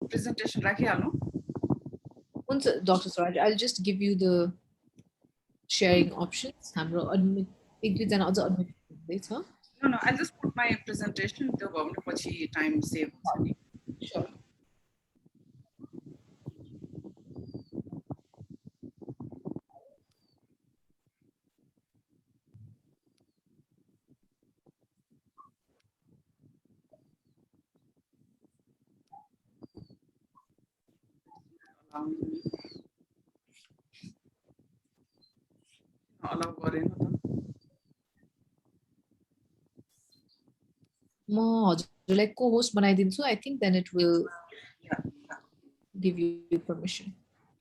Presentation राखिहाल्नु Dr. Swaraj, I'll just give you the sharing options. हाम्रो admit एक दुईजना अझ admit हुँदैछ. No, I'll just put my presentation. त्यो भयो भने पछि टाइम सेभ हुन्छ नि. Sure. Allow गरेन त. म हजुरलाई co-host बनाइदिन्छु. I think then it will give you permission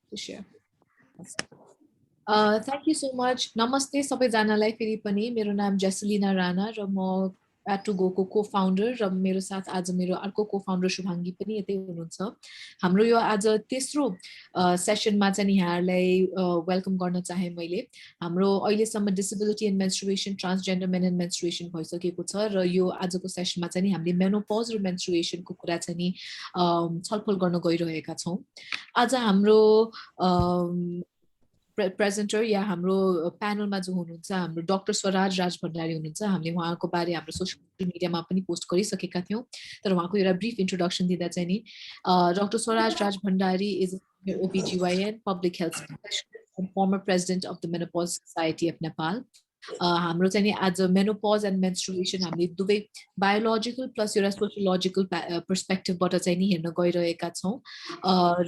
to share. Thank you so much. Namaste सबैजनालाई फेरि पनि. मेरो नाम जेसलिना राणा र म Pad2Go को co-founder र मेरो साथ आज मेरो अर्को co-founder शुभाङ्गी पनि यतै हुनुहुन्छ. हाम्रो यो आज तेस्रो सेसनमा चाहिँ नि यहाँहरुलाई वेलकम गर्न चाहे मैले. हाम्रो अहिलेसम्म disability and menstruation transgender men and menstruation भइसकेको छ र यो आजको सेसनमा चाहिँ नि हामीले मेनोपज र मेन्स्ट्रुएसनको कुरा चाहिँ नि छलफल गर्न गइरहेका छौं. आज हाम्रो प्रेजेन्टर या हाम्रो प्यानलमा जो हुनुहुन्छ हाम्रो डाक्टर स्वराज राज भण्डारी हुनुहुन्छ. हामीले उहाँको बारे हाम्रो सोशल मिडियामा पनि पोस्ट गरिसकेका थियौं. तर उहाँको एउटा ब्रिफ इन्ट्रोडक्सन दिँदा चाहिँ नि doctor Swaraj Raj Bhandari is OBGYN, public health specialist and former president of the Menopause Society of Nepal. हाम्रो चाहिँ नि आज menopause and menstruation हामीले दुवै बायोलोजिकल प्लस एउटा सोशियोलोजिकल पर्सपेक्टिभबाट चाहिँ नि हेर्न गइरहेका छौं.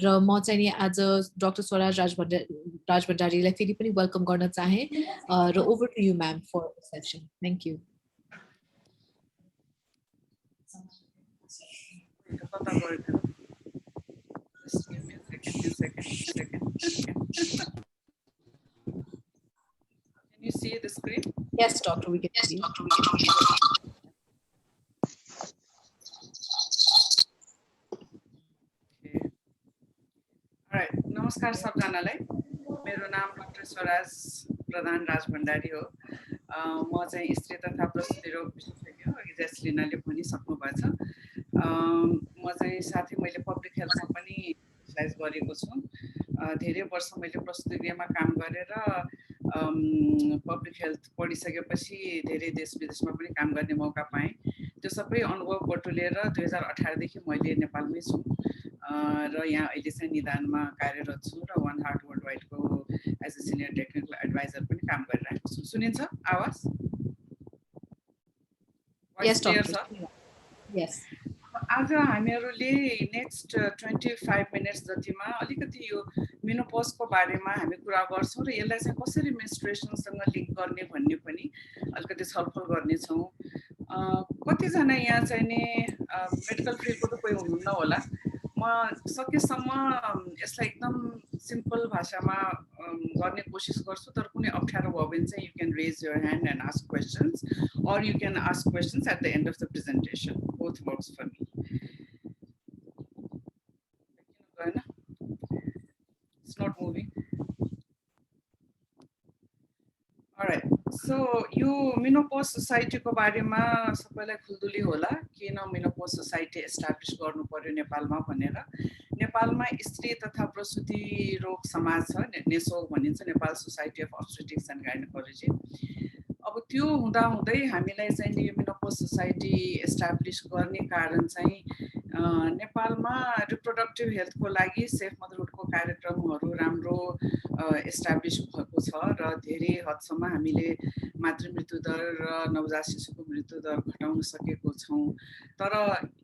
र म चाहिँ नि आज डाक्टर स्वराज राज भण्डारीलाई फेरि पनि वेलकम गर्न चाहे र over to you ma'am for the session. Thank you. Just give me a second. Can you see the screen? Yes, doctor, we can see. Okay. All right. नमस्कार सबजनालाई. मेरो नाम डाक्टर स्वराज प्रधान राज भण्डारी हो. म चाहिँ स्त्री तथा प्रसुति रोग विशेषज्ञ हो. अघि जेसलिनाले भनिसक्नु भएको छ. म चाहिँ साथै मैले पब्लिक हेल्थमा पनि स्पेशलाइज गरेको छु. धेरै वर्ष मैले प्रसुति गृहमा काम गरेर पब्लिक हेल्थ पढिसकेपछि धेरै देश विदेशमा पनि काम गर्ने मौका पाएँ. त्यो सबै अनुभव बटुलेर 2018 देखि मैले नेपालमै छु र यहाँ अहिले चाहिँ निदानमा कार्यरत छु र वन हार्ट वर्ल्ड वाइडको as a senior technical adviser पनि काम गरिरहेको छु. सुनिन्छ आवाज? Yes, doctor. Yes. आज हामीहरूले नेक्स्ट 25 मिनट्स जतिमा अलिकति यो मेनोपजको बारेमा हामी कुरा गर्छौं र यसलाई चाहिँ कसरी मेन्स्ट्रुएसनसँग लिङ्क गर्ने भन्ने पनि अलिकति छलफल गर्नेछौँ. कतिजना यहाँ चाहिँ नि मेडिकल फिल्डको त कोही हुनुहुन्न होला. म सकेसम्म यसलाई एकदम सिम्पल भाषामा गर्ने कोसिस गर्छु. तर कुनै अप्ठ्यारो भयो भने चाहिँ you can raise your hand and ask questions or you can ask questions at the end of the presentation. Both works for me. It's not moving. All right. So you menopause society को बारेमा सबैलाई खुल्दुली होला. किन menopause society establish गर्नु पर्यो नेपालमा भनेर. नेपालमा स्त्री तथा प्रसुति रोग समाज छ. नेसो भनिन्छ, नेपाल सोसाइटी अफ अब्स्टेट्रिक्स एन्ड गाइनोकोलोजी. अब त्यो हुँदा हुँदै हामीलाई चाहिँ यो मेनोपज सोसाइटी एस्टाब्लिश गर्ने कारण चाहिँ नेपालमा रिप्रोडक्टिभ हेल्थको लागि सेफ मदरहुडको कार्यक्रमहरू राम्रो एस्टाब्लिश भएको छ र धेरै हदसम्म हामीले मातृमृत्यु दर र नवजात शिशुको मृत्यु दर घटाउन सकेको छौँ. तर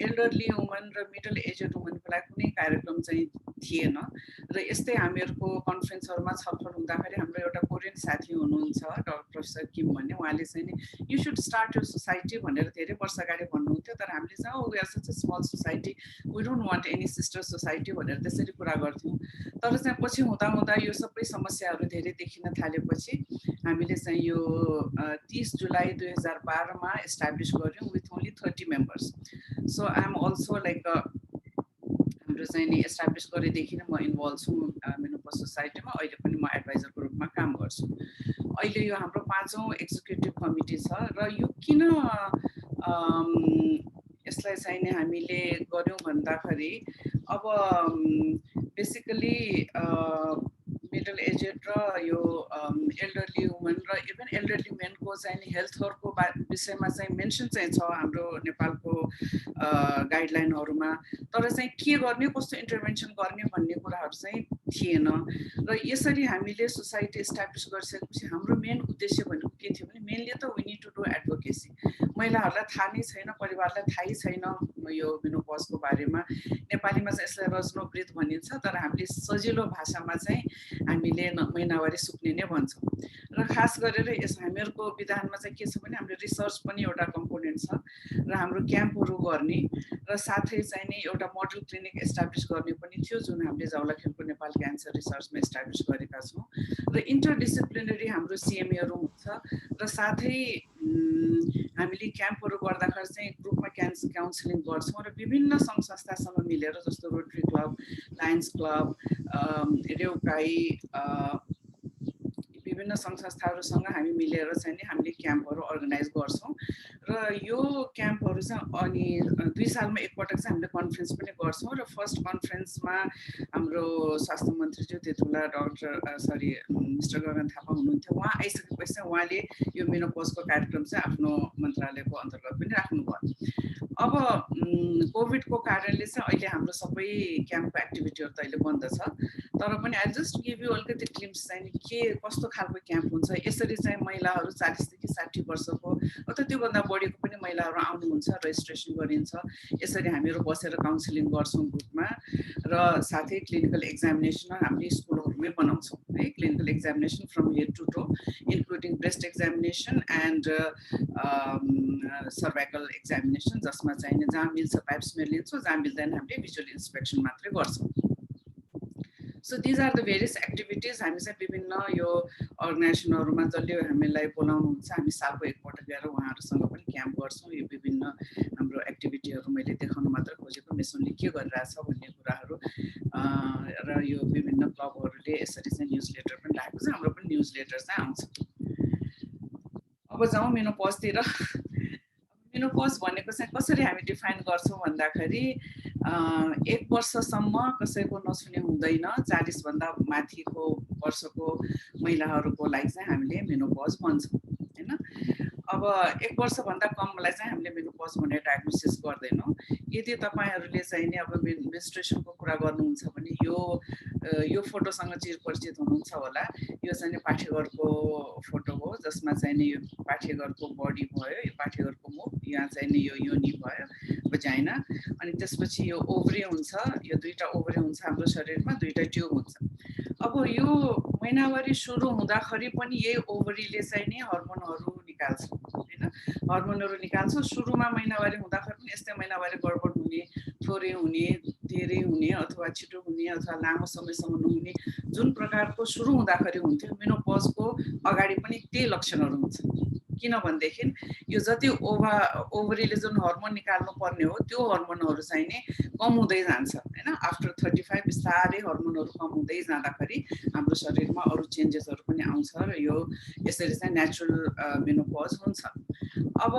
एल्डरली वुमन र मिडल एजेड वुमनको लागि कुनै कार्यक्रम चाहिँ थिएन र यस्तै हामीहरूको कन्फरेन्सहरूमा छलफल हुँदाखेरि हाम्रो एउटा कोरियन साथी हुनुहुन्छ प्रोफेसर किम भन्ने. उहाँले चाहिँ नि you should start your society भनेर धेरै वर्ष अगाडि भन्नुहुन्थ्यो. तर हामीले चाहिँ we are such a small society, we don't want any sister society भनेर त्यसरी कुरा गर्थ्यौँ. तर चाहिँ पछि हुँदा हुँदा यो सबै समस्याहरू धेरै देखिन थालेपछि हामीले चाहिँ यो 30 जुलाई 2012 मा एस्टाब्लिश गर्यौँ with only 30 members. So I am also like हाम्रो चाहिँ नि एस्टाब्लिस गरेदेखि नै म इन्भल्भ छु मेनोपज सोसाइटीमा. अहिले पनि म एडभाइजरको रूपमा काम गर्छु. अहिले यो हाम्रो 5औं एक्जिक्युटिभ कमिटी छ र यो किन यसलाई चाहिँ नि हामीले गर्यौँ भन्दाखेरि अब बेसिकली मिडल एजेड र यो एल्डरली वुमन र इभन एल्डरली मेनको चाहिँ हेल्थहरूको विषयमा चाहिँ मेन्सन चाहिँ छ हाम्रो नेपालको गाइडलाइनहरूमा, तर चाहिँ के गर्ने कस्तो इन्टरभेन्सन गर्ने भन्ने कुराहरू चाहिँ थिएन। र यसरी हामीले सोसाइटी इस्टाब्लिस गरिसकेपछि हाम्रो मेन उद्देश्य भनेको के थियो भने मेनली त we need to do advocacy. महिलाहरूलाई थाहा नै छैन, परिवारलाई थाहै छैन यो मेनोपजको बारेमा। नेपालीमा चाहिँ यसलाई रजनोवृत भनिन्छ, तर हामीले सजिलो भाषामा चाहिँ हामीले महिनावारी सुक्ने नै भन्छौँ। र खास गरेर यस हामीहरूको विधानमा चाहिँ के छ भने हाम्रो रिसर्च पनि एउटा कम्पोनेन्ट छ र हाम्रो क्याम्पहरू गर्ने र साथै चाहिँ नि एउटा मोडल क्लिनिक एस्टाब्लिस गर्ने पनि थियो, जुन हामीले जावलाखेलको नेपाल क्यान्सर रिसर्चमा एस्टाब्लिस गरेका छौँ। र इन्टरडिसिप्लिनरी हाम्रो सिएमएहरू हुन्छ र साथै हामीले क्याम्पहरू गर्दाखेरि चाहिँ ग्रुपमा काउन्सिलिङ गर्छौँ र विभिन्न सङ्घ संस्थासँग मिलेर, जस्तो रोटरी क्लब, लायन्स क्लब, रेउकाई, विभिन्न सङ्घ संस्थाहरूसँग हामी मिलेर चाहिँ नि हामीले क्याम्पहरू अर्गनाइज गर्छौँ। र यो क्याम्पहरू चाहिँ अनि 2 सालमा एकपटक चाहिँ हामीले कन्फरेन्स पनि गर्छौँ। र फर्स्ट कन्फरेन्समा हाम्रो स्वास्थ्य मन्त्रीज्यू त्यतिबेला मिस्टर गगन थापा हुनुहुन्थ्यो। उहाँ आइसकेपछि चाहिँ उहाँले यो मेनोपजको कार्यक्रम चाहिँ आफ्नो मन्त्रालयको अन्तर्गत पनि राख्नुभयो। अब कोभिडको कारणले चाहिँ अहिले हाम्रो सबै क्याम्पको एक्टिभिटीहरू त अहिले बन्द छ, तर पनि आई जस्ट गिभ यु अलिकति ग्लिम्स चाहिँ के कस्तो खालको क्याम्प हुन्छ। यसरी चाहिँ महिलाहरू 40 देखि 60 वर्षको अथवा त्योभन्दा बढीको पनि महिलाहरू आउनुहुन्छ, रेजिस्ट्रेसन गरिन्छ। यसरी हामीहरू बसेर काउन्सिलिङ गर्छौँ ग्रुपमा, र साथै क्लिनिकल एक्जामिनेसन हामीले स्कुलहरूमै बनाउँछौँ है। Clinical examination from head to toe including breast examination and cervical examination, जसमा चाहिँ जहाँ मिल्छ पाइप स्मेयर लिन्छौँ, जहाँ मिल्दैन हामीले भिजुअल इन्सपेक्सन मात्रै गर्छौँ। So these are the various activities. हामी चाहिँ विभिन्न यो अर्गनाइजेसनहरूमा जसले हामीलाई बोलाउनुहुन्छ, हामी सालको एकपल्ट गएर उहाँहरूसँग पनि क्याम्प गर्छौँ। यो विभिन्न हाम्रो एक्टिभिटीहरू मैले देखाउन मात्र खोजेको, मेसोनले के गरिरहेछ भन्ने कुराहरू, र यो विभिन्न क्लबहरूले यसरी चाहिँ न्युज लेटर पनि राखेको छ। हाम्रो पनि न्युज लेटर चाहिँ आउँछ। अब जाउँ मेनोपजतिर। मेनोपज भनेको चाहिँ कसरी हामी डिफाइन गर्छौँ भन्दाखेरि 1 वर्षसम्म कसैको नछुने हुँदैन। 40 भन्दा माथिको वर्षको महिलाहरूको लागि चाहिँ हामीले मेनोपज भन्छौँ हैन। अब 1 वर्षभन्दा कमलाई चाहिँ हामीले मेनोपज भनेर डायग्नोसिस गर्दैनौँ। यदि तपाईँहरूले चाहिँ नि अब मेन्स्ट्रुएसनको कुरा गर्नुहुन्छ भने यो फोटोसँग चिरपरिचित हुनुहुन्छ होला। यो चाहिँ नि पाठेघरको फोटो हो, जसमा चाहिँ नि यो पाठेघरको बडी भयो, यो पाठेघरको मुख, यहाँ चाहिँ नि यो योनि भयो, भजाइना, अनि त्यसपछि यो ओभरी हुन्छ। यो 2टा ओभरी हुन्छ हाम्रो शरीरमा, 2टा ट्युब हुन्छ। अब यो महिनावारी सुरु हुँदाखेरि पनि यही ओभरीले चाहिँ नि हर्मोनहरू निकाल्छ हैन। हर्मोनहरू निकाल्छ। सुरुमा महिनावारी हुँदाखेरि पनि यस्तै महिनावारी गडबड हुने, थोरै हुने, धेरै हुने, अथवा छिटो हुने, अथवा लामो समयसम्म नहुने, जुन प्रकारको सुरु हुँदाखेरि हुन्थ्यो, मेनोपजको अगाडि पनि त्यही लक्षणहरू हुन्छ। किनभनेदेखि यो जति ओभरीले जुन हर्मोन निकाल्नु पर्ने हो, त्यो हर्मोनहरू चाहिँ नि कम हुँदै जान्छ हैन। आफ्टर 35 बिस्तारै हर्मोनहरू कम हुँदै जाँदाखेरि हाम्रो शरीरमा अरू चेन्जेसहरू पनि आउँछ, र यो यसरी चाहिँ नेचुरल मेनोपज हुन्छ। अब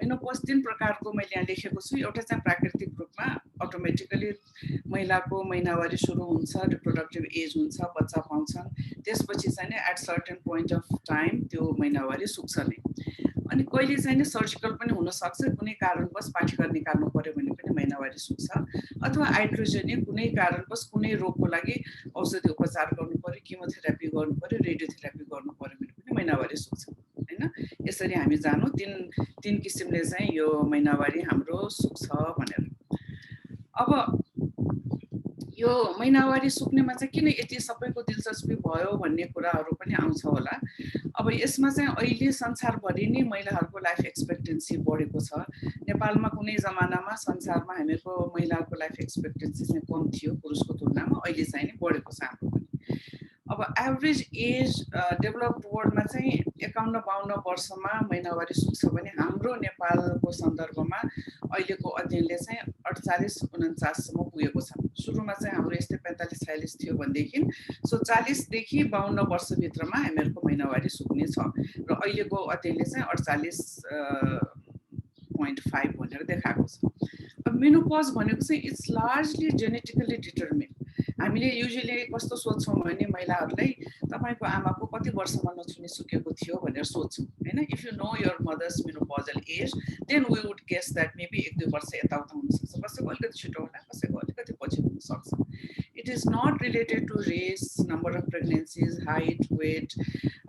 मेनोपज 3 प्रकारको मैले यहाँ लेखेको छु। एउटा चाहिँ प्राकृतिक रूपमा अटोमेटिकली महिलाको महिनावारी सुरु हुन्छ, रिप्रोडक्टिभ एज हुन्छ, बच्चा पाउँछन्। त्यसपछि चाहिँ नि at certain point of time त्यो महिनावारी सुक्छ नै। अनि कहिले चाहिँ नि सर्जिकल पनि हुनसक्छ, कुनै कारणवश पाठेघर निकाल्नु पर्यो भने पनि महिनावारी सुक्छ, अथवा आइट्रोजेनिक कुनै कारणवश कुनै रोगको लागि औषधि उपचार गर्नु पर्यो, किमोथेरापी गर्नु पर्यो, रेडियोथेरापी गर्नु पर्यो भने पनि महिनावारी सुक्छ हैन। यसरी हामी जानु 3 किसिमले चाहिँ यो महिनावारी हाम्रो सुक्छ भनेर। अब यो महिनावारी सुक्नेमा चाहिँ किन यति सबैको दिलचस्पी भयो भन्ने कुराहरू पनि आउँछ होला। अब यसमा चाहिँ अहिले संसारभरि नै महिलाहरूको लाइफ एक्सपेक्टेन्सी बढेको छ। नेपालमा कुनै जमानामा संसारमा हामीहरूको महिलाको लाइफ एक्सपेक्टेन्सी चाहिँ कम थियो पुरुषको तुलनामा, अहिले चाहिँ नि बढेको छ हाम्रो पनि। अब एभरेज एज डेभलप्ड वर्ल्डमा चाहिँ 51-52 वर्षमा महिनावारी सुक्छ भने हाम्रो नेपालको सन्दर्भमा अहिलेको अध्ययनले चाहिँ 48-49सम्म पुगेको छ। सुरुमा चाहिँ हाम्रो यस्तै 45-46 थियो भनेदेखि सो 40 देखि 52 वर्षभित्रमा हामीहरूको महिनावारी सुक्ने छ, र अहिलेको अध्ययनले चाहिँ 48.5 भनेर देखाएको छ। मेनोपज भनेको चाहिँ इट्स लार्जली जेनेटिकली डिटर्मिन। हामीले युजुअली कस्तो सोध्छौँ भने महिलाहरूलाई तपाईँको आमाको कति वर्षमा नछुने सुकेको थियो भनेर सोध्छौँ होइन। If you know your mother's menopausal age then we would guess that maybe 1-2 वर्ष यताउता हुनसक्छ, कसैको अलिकति छिटो होला, कसैको अलिकति पछि हुनसक्छ। It is not related to race, number of pregnancies, height, weight,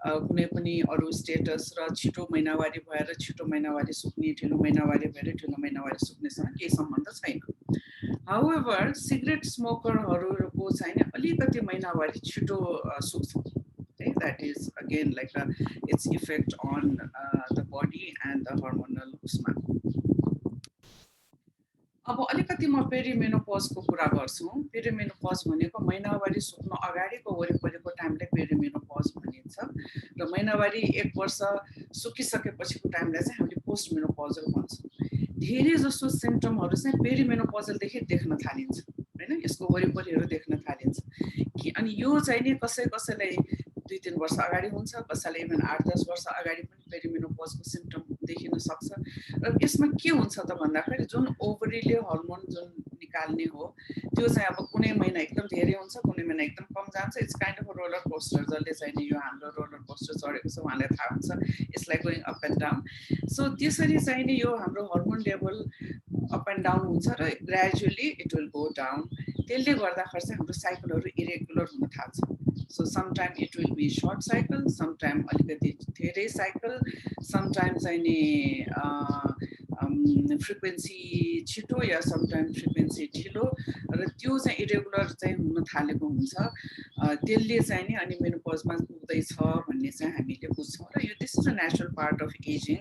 कुनै पनि अरू स्टेटस र छिटो महिनावारी भएर छिटो महिनावारी सुक्ने, ढिलो महिनावारी भएर ढिलो महिनावारी सुक्नेसँग केही सम्बन्ध छैन। हाउएभर सिगरेट स्मोकरहरूको चाहिँ अलिकति महिनावारी छिटो सुक्छ। That is again like its effect on the body and the hormonal उसमा। अब अलिकति म पेरिमेनोपजको कुरा गर्छु। पेरिमेनोपज भनेको महिनावारी सुक्न अगाडिको वरिपरिको टाइमलाई पेरिमेनोपज भनिन्छ र महिनावारी 1 वर्ष सुकिसकेपछिको टाइमलाई चाहिँ हामीले पोस्ट मेनोपजल भन्छौँ। धेरै जसो सिम्पटमहरू चाहिँ पेरिमेनोपजलदेखि देख्न थालिन्छ हैन, यसको वरिपरिहरू देख्न थालिन्छ कि अनि यो चाहिँ नि कसैलाई 2-3 वर्ष अगाडि हुन्छ, कसैलाई इभन 8-10 वर्ष अगाडि पनि पेरिमेनोपजको सिम्पटम देखिन सक्छ। र यसमा के हुन्छ त भन्दाखेरि जुन ओभरीले हर्मोन जुन निकाल्ने हो त्यो चाहिँ अब कुनै महिना एकदम धेरै हुन्छ, कुनै महिना एकदम कम जान्छ। It's kind of roller coaster. जसले चाहिँ नि यो हाम्रो रोलर कोस्टर चढेको छ उहाँलाई थाहा हुन्छ, it's like going up and down. So त्यसरी चाहिँ नि यो हाम्रो hormone level up and down हुन्छ र gradually it will go down. त्यसले गर्दाखेरि चाहिँ हाम्रो साइकलहरू इरेगुलर हुन थाल्छ। So sometime it will be short cycle, sometime अलिकति धेरै cycle, sometimes चाहिँ फ्रिक्वेन्सी छिटो या समटाइम फ्रिक्वेन्सी ढिलो र त्यो चाहिँ इरेगुलर चाहिँ हुन थालेको हुन्छ। त्यसले चाहिँ नि अनि मेनोपजमा पुग्दैछ भन्ने चाहिँ हामीले बुझ्छौँ र यो this is a natural part of ageing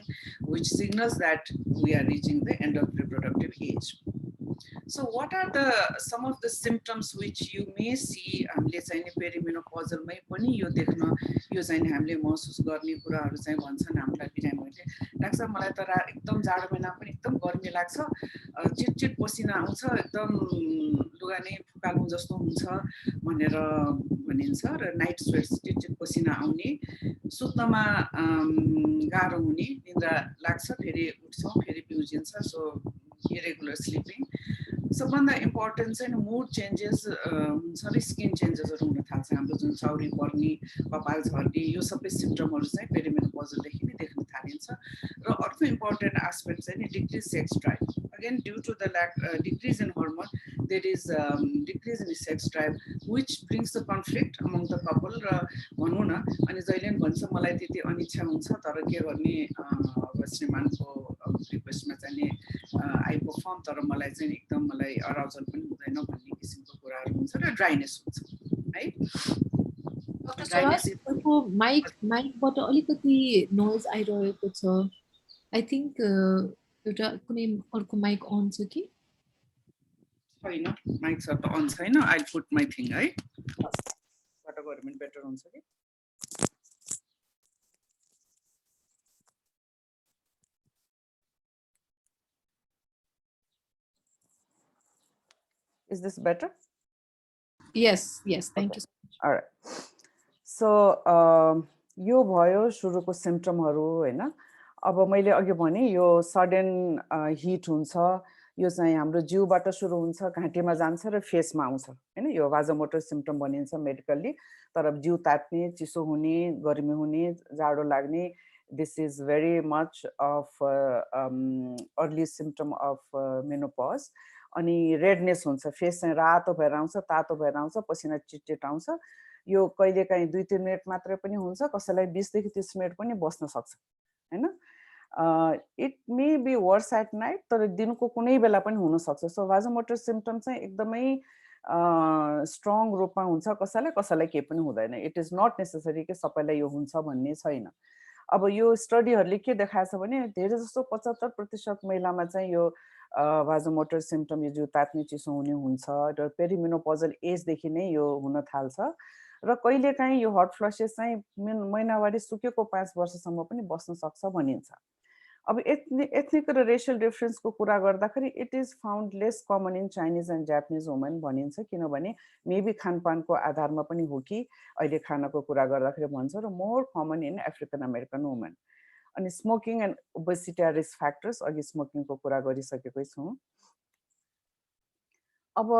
which signals that we are reaching the end of reproductive age. So what are some of the symptoms which you may see हामीले चाहिँ नि पेरिमेनोपजलमै पनि यो देख्न यो चाहिँ नि हामीले महसुस गर्ने कुराहरू चाहिँ भन्छन् हामीलाई बिरामीहरूले, डाक्टर मलाई त एकदम जाडो महिनामा पनि एकदम गर्मी लाग्छ, चिटचिट पसिना आउँछ, एकदम लुगा नै फुकाल्नु जस्तो हुन्छ भनेर भनिन्छ र नाइट स्वेट्स चिटचिट पसिना आउने, सुत्नमा गाह्रो हुने, निद्रा लाग्छ फेरि उठ्छौँ फेरि बिउजिन्छ, सो इरेगुलर स्लिपिङ। सबभन्दा इम्पोर्टेन्ट चाहिँ मुड चेन्जेस हुन्छ र स्किन चेन्जेसहरू हुन थाल्छ। हाम्रो जुन चाउरी पर्ने, कपाल झर्ने यो सबै सिम्पटमहरू चाहिँ पेरिमेनोपजलदेखि नै देख्न थालिन्छ। र अर्को इम्पोर्टेन्ट एस्पेक्ट चाहिँ नि decrease sex drive. Again due to the decrease in hormone there is decrease in sex drive which brings the conflict among the couple. र भनौँ न अनि जहिले पनि भन्छ मलाई त्यति अनिच्छा हुन्छ तर के गर्ने, श्रीमानको रिक्वेस्टमा चाहिँ नि आई पर्फर्म, तर मलाई चाहिँ एकदम मलाई अराउजल पनि हुँदैन भन्ने किसिमको कुराहरू हुन्छ र ड्राइनेस हुन्छ है। माइकबाट अलिकति नोइज आइरहेको छ। आई थिङ्क एउटा कुनै अर्को माइक अन छ कि छैन? माइक सब त अन छैन। आई पुट माई थिङ है, बाट गऱ्यो भने बेटर हुन्छ कि। Is this better? Yes, thank you so much. All right. So यो भयो सुरुको सिम्पटमहरू हैन। अब मैले अघि भने यो सडन हिट हुन्छ, यो चाहिँ हाम्रो जिउबाट सुरु हुन्छ, घाँटीमा जान्छ र फेसमा आउँछ हैन। यो भाजोमोटर सिम्पटम भनिन्छ मेडिकल्ली। तर जिउ तात्ने, चिसो हुने, गर्मी हुने, जाडो लाग्ने, this is very much of early symptom of menopause. अनि रेडनेस हुन्छ, फेस चाहिँ रातो भएर आउँछ, तातो भएर आउँछ, पसिना चिटचिट आउँछ। यो कहिलेकाहीँ 2-3 मिनट मात्रै पनि हुन्छ, कसैलाई 20 देखि 30 मिनट पनि बस्न सक्छ हैन। It may be worse at night, तर दिनको कुनै बेला पनि हुन सक्छ। सो भाजोमोटर सिम्पटम चाहिँ एकदमै स्ट्रङ रूपमा हुन्छ, कसैलाई केही पनि हुँदैन। इट इज नट नेसेसरी कि सबैलाई यो हुन्छ भन्ने छैन। अब यो स्टडीहरूले के देखाएको छ भने धेरै जस्तो 75% महिलामा चाहिँ यो भाजोमोटर सिम्पटम, यो जिउ तात्ने, चिसो हुने हुन्छ र पेरिमेनोपजल एजदेखि नै यो हुन थाल्छ। र कहिलेकाहीँ यो हट फ्लसेस चाहिँ महिनावारी सुकेको 5 वर्षसम्म पनि बस्न सक्छ भनिन्छ। अब एथनिक र रेसियल डिफरेन्सको कुरा गर्दाखेरि it is found less common in Chinese and Japanese women भनिन्छ, किनभने मेबी खानपानको आधारमा पनि हो कि अहिले खानाको कुरा गर्दाखेरि भन्छ, र more common in African American women. अनि smoking and obesity are risk factors, अघि स्मोकिङको कुरा गरिसकेकै छौँ। अब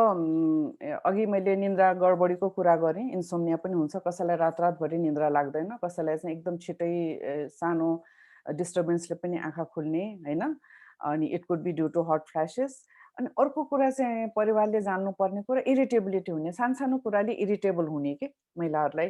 अघि मैले निन्द्रा गडबडीको कुरा गरेँ, इन्सोम्निया पनि हुन्छ, कसैलाई रातरातभरि निन्द्रा लाग्दैन, कसैलाई चाहिँ एकदम छिटै सानो डिस्टर्बेन्सले पनि आँखा खुल्ने हैन, अनि it could be due to hot flashes. अनि अर्को कुरा चाहिँ परिवारले जान्नुपर्ने कुरा इरिटेबिलिटी हुने, सानसानो कुराले इरिटेबल हुने के महिलाहरूलाई,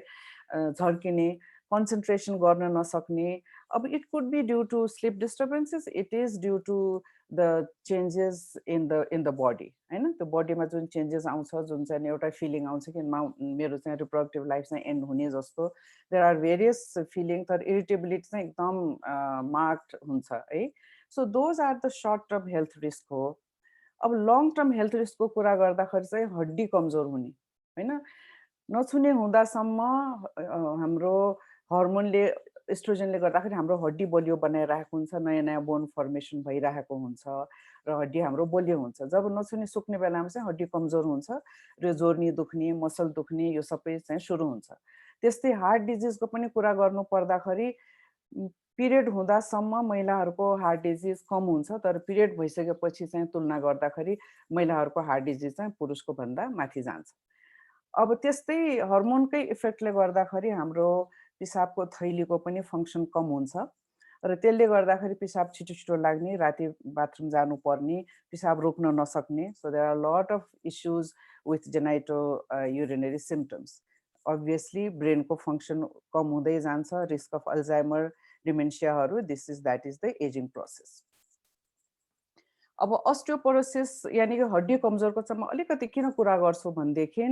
झर्किने, कन्सन्ट्रेसन गर्न नसक्ने। अब it could be due to sleep disturbances, it is due to the changes in the body हैन, त्यो बडीमा जुन चेन्जेस आउँछ, जुन चाहिँ एउटा फिलिङ आउँछ कि मेरो चाहिँ रिप्रोडक्टिभ लाइफ चाहिँ एन्ड हुने जस्तो, देयर आर भेरियस फिलिङ, तर इरिटेबिलिटी चाहिँ एकदम मार्क्ड हुन्छ है। So those are the short term health risk हो। अब लङ टर्म हेल्थ रिस्कको कुरा गर्दाखेरि चाहिँ हड्डी कमजोर हुने हैन, नछुने हुँदासम्म हाम्रो हर्मोनले एस्ट्रोजनले गर्दाखेरि हाम्रो हड्डी बलियो बनाइरहेको हुन्छ, नयाँ नयाँ बोन फर्मेसन भइरहेको हुन्छ र हड्डी हाम्रो बलियो हुन्छ। जब नछुने सुक्ने बेलामा चाहिँ हड्डी कमजोर हुन्छ र जोर्नी दुख्ने, मसल दुख्ने यो सबै चाहिँ सुरु हुन्छ। त्यस्तै हार्ट डिजिजको पनि कुरा गर्नु पर्दाखेरि पिरियड हुँदासम्म महिलाहरूको हार्ट डिजिज कम हुन्छ, तर पिरियड भइसकेपछि चाहिँ तुलना गर्दाखेरि महिलाहरूको हार्ट डिजिज चाहिँ पुरुषको भन्दा माथि जान्छ। अब त्यस्तै हर्मोनकै इफेक्टले गर्दाखेरि हाम्रो पिसाबको थैलीको पनि फङ्सन कम हुन्छ र त्यसले गर्दाखेरि पिसाब छिटो छिटो लाग्ने, राति बाथरुम जानुपर्ने, पिसाब रोक्न नसक्ने। So there are lot of issues with genito urinary symptoms. Obviously ब्रेनको फङ्सन कम हुँदै जान्छ, रिस्क अफ अल्जाइमर, डिमेन्सियाहरू, that is the ageing process. अब अस्टियोपोरोसिस यानि कि हड्डी कमजोरको चाहिँ म अलिकति किन कुरा गर्छु भनेदेखि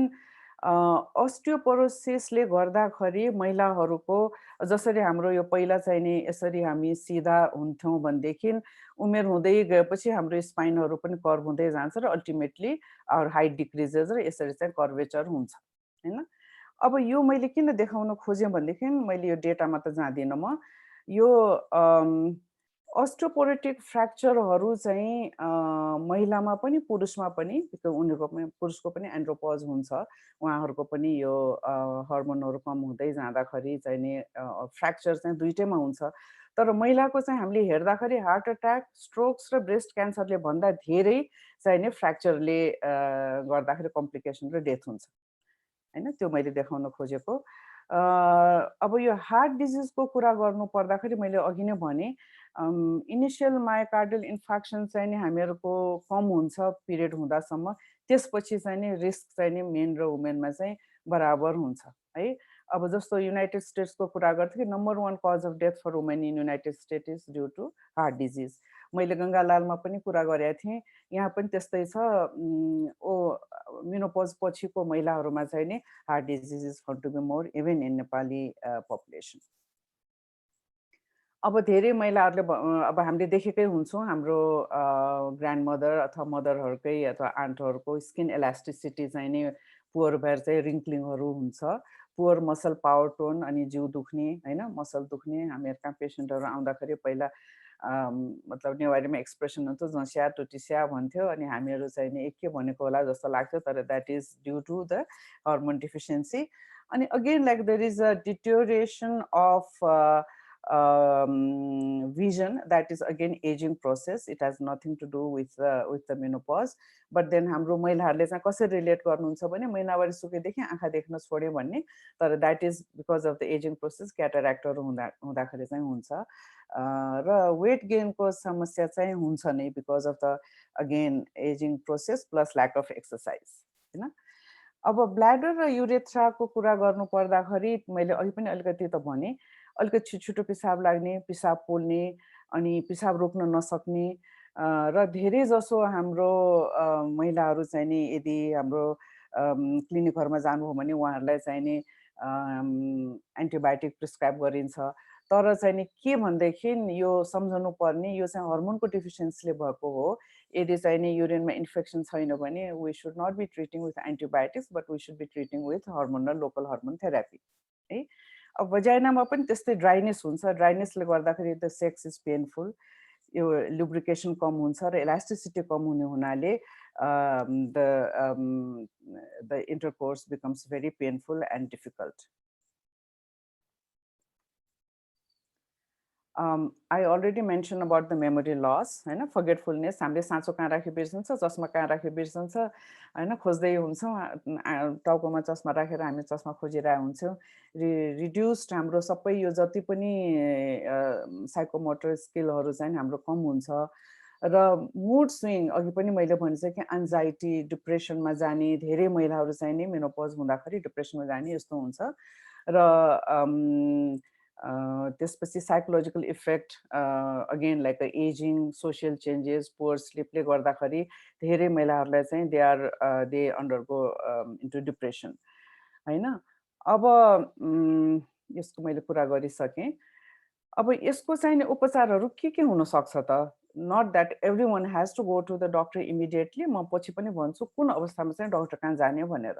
अस्टियोपोरोसिसले गर्दाखेरि महिलाहरूको जसरी हाम्रो यो पहिला चाहिँ नि यसरी हामी सिधा हुन्थ्यौँ भनेदेखि उमेर हुँदै गएपछि हाम्रो स्पाइनहरू पनि कर्भ हुँदै जान्छ र अल्टिमेटली आवर हाइट डिक्रिजेस र यसरी चाहिँ कर्वेचर हुन्छ हैन। अब यो मैले किन देखाउन खोजेँ भनेदेखि मैले यो डेटामा त जाँदिनँ म, यो अस्टियोपोरोटिक फ्र्याक्चरहरू चाहिँ महिलामा पनि पुरुषमा पनि, उनीहरूको पनि पुरुषको पनि एन्ड्रोपज हुन्छ, उहाँहरूको पनि यो हर्मोनहरू कम हुँदै जाँदाखेरि चाहिँ नि फ्र्याक्चर चाहिँ दुइटैमा हुन्छ। तर महिलाको चाहिँ हामीले हेर्दाखेरि हार्ट अट्याक, स्ट्रोक्स र ब्रेस्ट क्यान्सरले भन्दा धेरै चाहिँ नि फ्र्याक्चरले गर्दाखेरि कम्प्लिकेसन र डेथ हुन्छ हैन, त्यो मैले देखाउन खोजेको। अब यो हार्ट डिजिजको कुरा गर्नु पर्दाखेरि मैले अघि नै भने इनिसियल मायोकार्डियल इन्फार्क्सन चाहिँ नि हामीहरूको कम हुन्छ पिरियड हुँदासम्म, त्यसपछि चाहिँ नि रिस्क चाहिँ नि मेन र वुमेनमा चाहिँ बराबर हुन्छ है। अब जस्तो युनाइटेड स्टेट्सको कुरा गर्थेँ कि number 1 cause of death for women in United State is due to heart disease. मैले गङ्गालालमा पनि कुरा गरेको थिएँ, यहाँ पनि त्यस्तै छ। मेनोपज पछिको महिलाहरूमा चाहिँ नि heart disease is found to be more even in Nepali population. अब धेरै महिलाहरूले अब हामीले देखेकै हुन्छौँ हाम्रो ग्रान्ड मदर अथवा मदरहरूकै अथवा आन्टहरूको स्किन इलास्टिसिटी चाहिँ नि पुवर भएर चाहिँ रिङ्कलिङहरू हुन्छ, पुवर मसल पावर टोन, अनि जिउ दुख्ने हैन, मसल दुख्ने। हामीहरूका पेसेन्टहरू आउँदाखेरि पहिला मतलब नेवारीमा एक्सप्रेसन हुन्थ्यो, जस्या टुटिस्या भन्थ्यो, अनि हामीहरू चाहिँ नि के भनेको होला जस्तो लाग्थ्यो, तर that is due to the hormone deficiency. अनि again like there is a deterioration of vision, that is again aging process. It has nothing to do with the menopause. But then हाम्रो महिलाहरूले चाहिँ कसरी रिलेट गर्नुहुन्छ भने महिनावारी सुकेदेखि आँखा देख्न छोड्यो भन्ने, तर that is because of the ageing process, क्याटरेक्टहरू हुँदाखेरि चाहिँ हुन्छ। र वेट गेनको समस्या चाहिँ हुन्छ नै because of the again ageing process plus lack of exercise हैन। अब ब्ल्याडर र युरेथ्राको कुरा गर्नु पर्दाखेरि मैले अघि पनि अलिकति त भने, अलिकति छिटो पिसाब लाग्ने, पिसाब पोल्ने, अनि पिसाब रोक्न नसक्ने, र धेरै जसो हाम्रो महिलाहरू चाहिँ नि यदि हाम्रो क्लिनिकहरूमा जानुभयो भने उहाँहरूलाई चाहिँ नि एन्टिबायोटिक प्रिस्क्राइब गरिन्छ। तर चाहिँ नि के भनेदेखि यो सम्झनु पर्ने, यो चाहिँ हर्मोनको डिफिसियन्सीले भएको हो। यदि चाहिँ नि युरिनमा इन्फेक्सन छैन भने we should not be treating with antibiotics, but we should be treating with hormonal local hormone therapy है। अब भजाइनामा पनि त्यस्तै ड्राइनेस हुन्छ, ड्राइनेसले गर्दाखेरि द सेक्स इज पेनफुल, यो लुब्रिकेसन कम हुन्छ र इलास्टिसिटी कम हुने हुनाले the intercourse becomes very painful and difficult. I already mentioned about the memory loss, होइन, forgetfulness. हामीले साँचो कहाँ राख्यो बिर्सन्छ, चस्मा कहाँ राख्यो बिर्सन्छ, होइन, खोज्दै हुन्छौँ, टाउकोमा चस्मा राखेर हामी चस्मा खोजिरहेको हुन्छौँ। रिड्युस्ड हाम्रो सबै यो जति पनि साइकोमोटर स्किलहरू चाहिँ हाम्रो कम हुन्छ र मुड स्विङ, अघि पनि मैले भनिसकेँ कि एन्जाइटी, डिप्रेसनमा जाने धेरै महिलाहरू चाहिँ नि मेनोपज हुँदाखेरि डिप्रेसनमा जाने यस्तो हुन्छ र त्यसपछि psychological effect again like ageing, social changes, poor स्लिपले गर्दाखेरि धेरै महिलाहरूलाई चाहिँ दे अन्डरगो इन्टु डिप्रेसन, होइन। अब यसको मैले कुरा गरिसकेँ। अब यसको चाहिँ उपचारहरू के हुनसक्छ त? Not that every one has to go to the doctor immediately. म पछि पनि भन्छु कुन अवस्थामा चाहिँ डक्टर कहाँ जाने भनेर।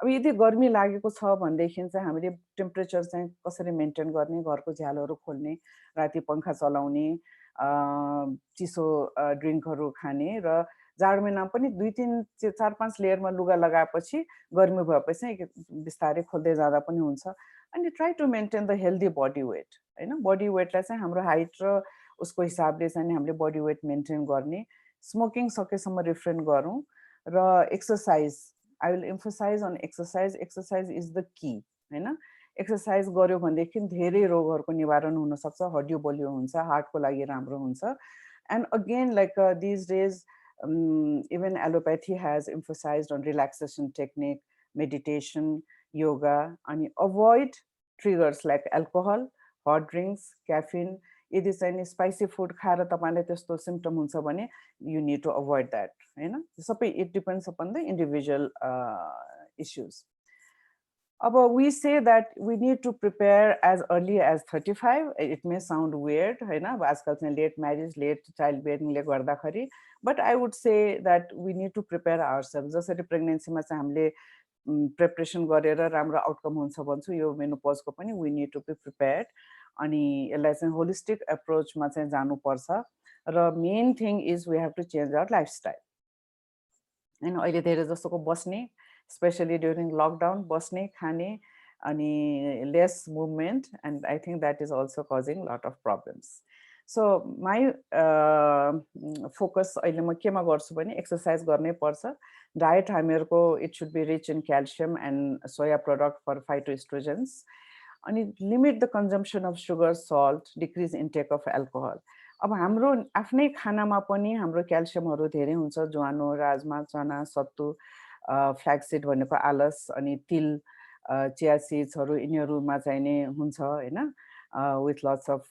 अब यदि गर्मी लागेको छ भनेदेखि चाहिँ हामीले टेम्परेचर चाहिँ कसरी मेन्टेन गर्ने, घरको झ्यालहरू खोल्ने, राति पङ्खा चलाउने, चिसो ड्रिङ्कहरू खाने र जाडो महिनामा पनि 2, 3, 4, 5 लेयरमा लुगा लगाएपछि गर्मी भएपछि बिस्तारै खोल्दै जाँदा पनि हुन्छ। अनि try to maintain the healthy body weight, होइन। बडी वेटलाई चाहिँ हाम्रो हाइट र उसको हिसाबले चाहिँ हामीले बडी वेट मेन्टेन गर्ने। स्मोकिङ सकेसम्म रिफ्रेन गरौँ र exercise, I will emphasise on exercise. Exercise is the key, होइन। एक्सर्साइज गर्यो भनेदेखि धेरै रोगहरूको निवारण हुनसक्छ, हड्डियो बलियो हुन्छ, हार्टको लागि राम्रो हुन्छ। And again like these days even allopathy has emphasized on relaxation technique, meditation, yoga, and avoid triggers like alcohol, hot drinks, caffeine. यदि चाहिँ स्पाइसी फुड खाएर तपाईँलाई त्यस्तो सिम्पटम हुन्छ भने you need to avoid that, होइन। सबै it depends upon the individual issues. अब we say that we need to prepare as early as 35. It may sound weird, होइन, अब आजकल चाहिँ लेट म्यारिज, लेट चाइल्ड बेयरिङले गर्दाखेरि, but I would say that we need to prepare ourself. जसरी प्रेग्नेन्सीमा चाहिँ हामीले प्रिपरेसन गरेर राम्रो आउटकम हुन्छ भन्छु, यो मेनोपजको पनि we need to be prepared. अनि यसलाई चाहिँ होलिस्टिक एप्रोचमा चाहिँ जानुपर्छ र main thing is we have to change our lifestyle, होइन। अहिले धेरै जस्तोको बस्ने, स्पेसली ड्युरिङ लकडाउन, बस्ने, खाने, अनि lace movement, and I think that is also causing lot of problems. So my focus अहिले म केमा गर्छु भने एक्सर्साइज गर्नै पर्छ। डायट हामीहरूको it should be rich in calcium and soya product for phytoestrogens. अनि limit the consumption of sugar, salt, decrease intake of alcohol. अब हाम्रो आफ्नै खानामा पनि हाम्रो क्याल्सियमहरू धेरै हुन्छ। ज्वानो, राजमा, चना, सत्तु, फ्ल्याक्सिड भनेको आलस, अनि तिल, चिया सिड्सहरू, यिनीहरूमा चाहिँ नै हुन्छ, होइन। With lots of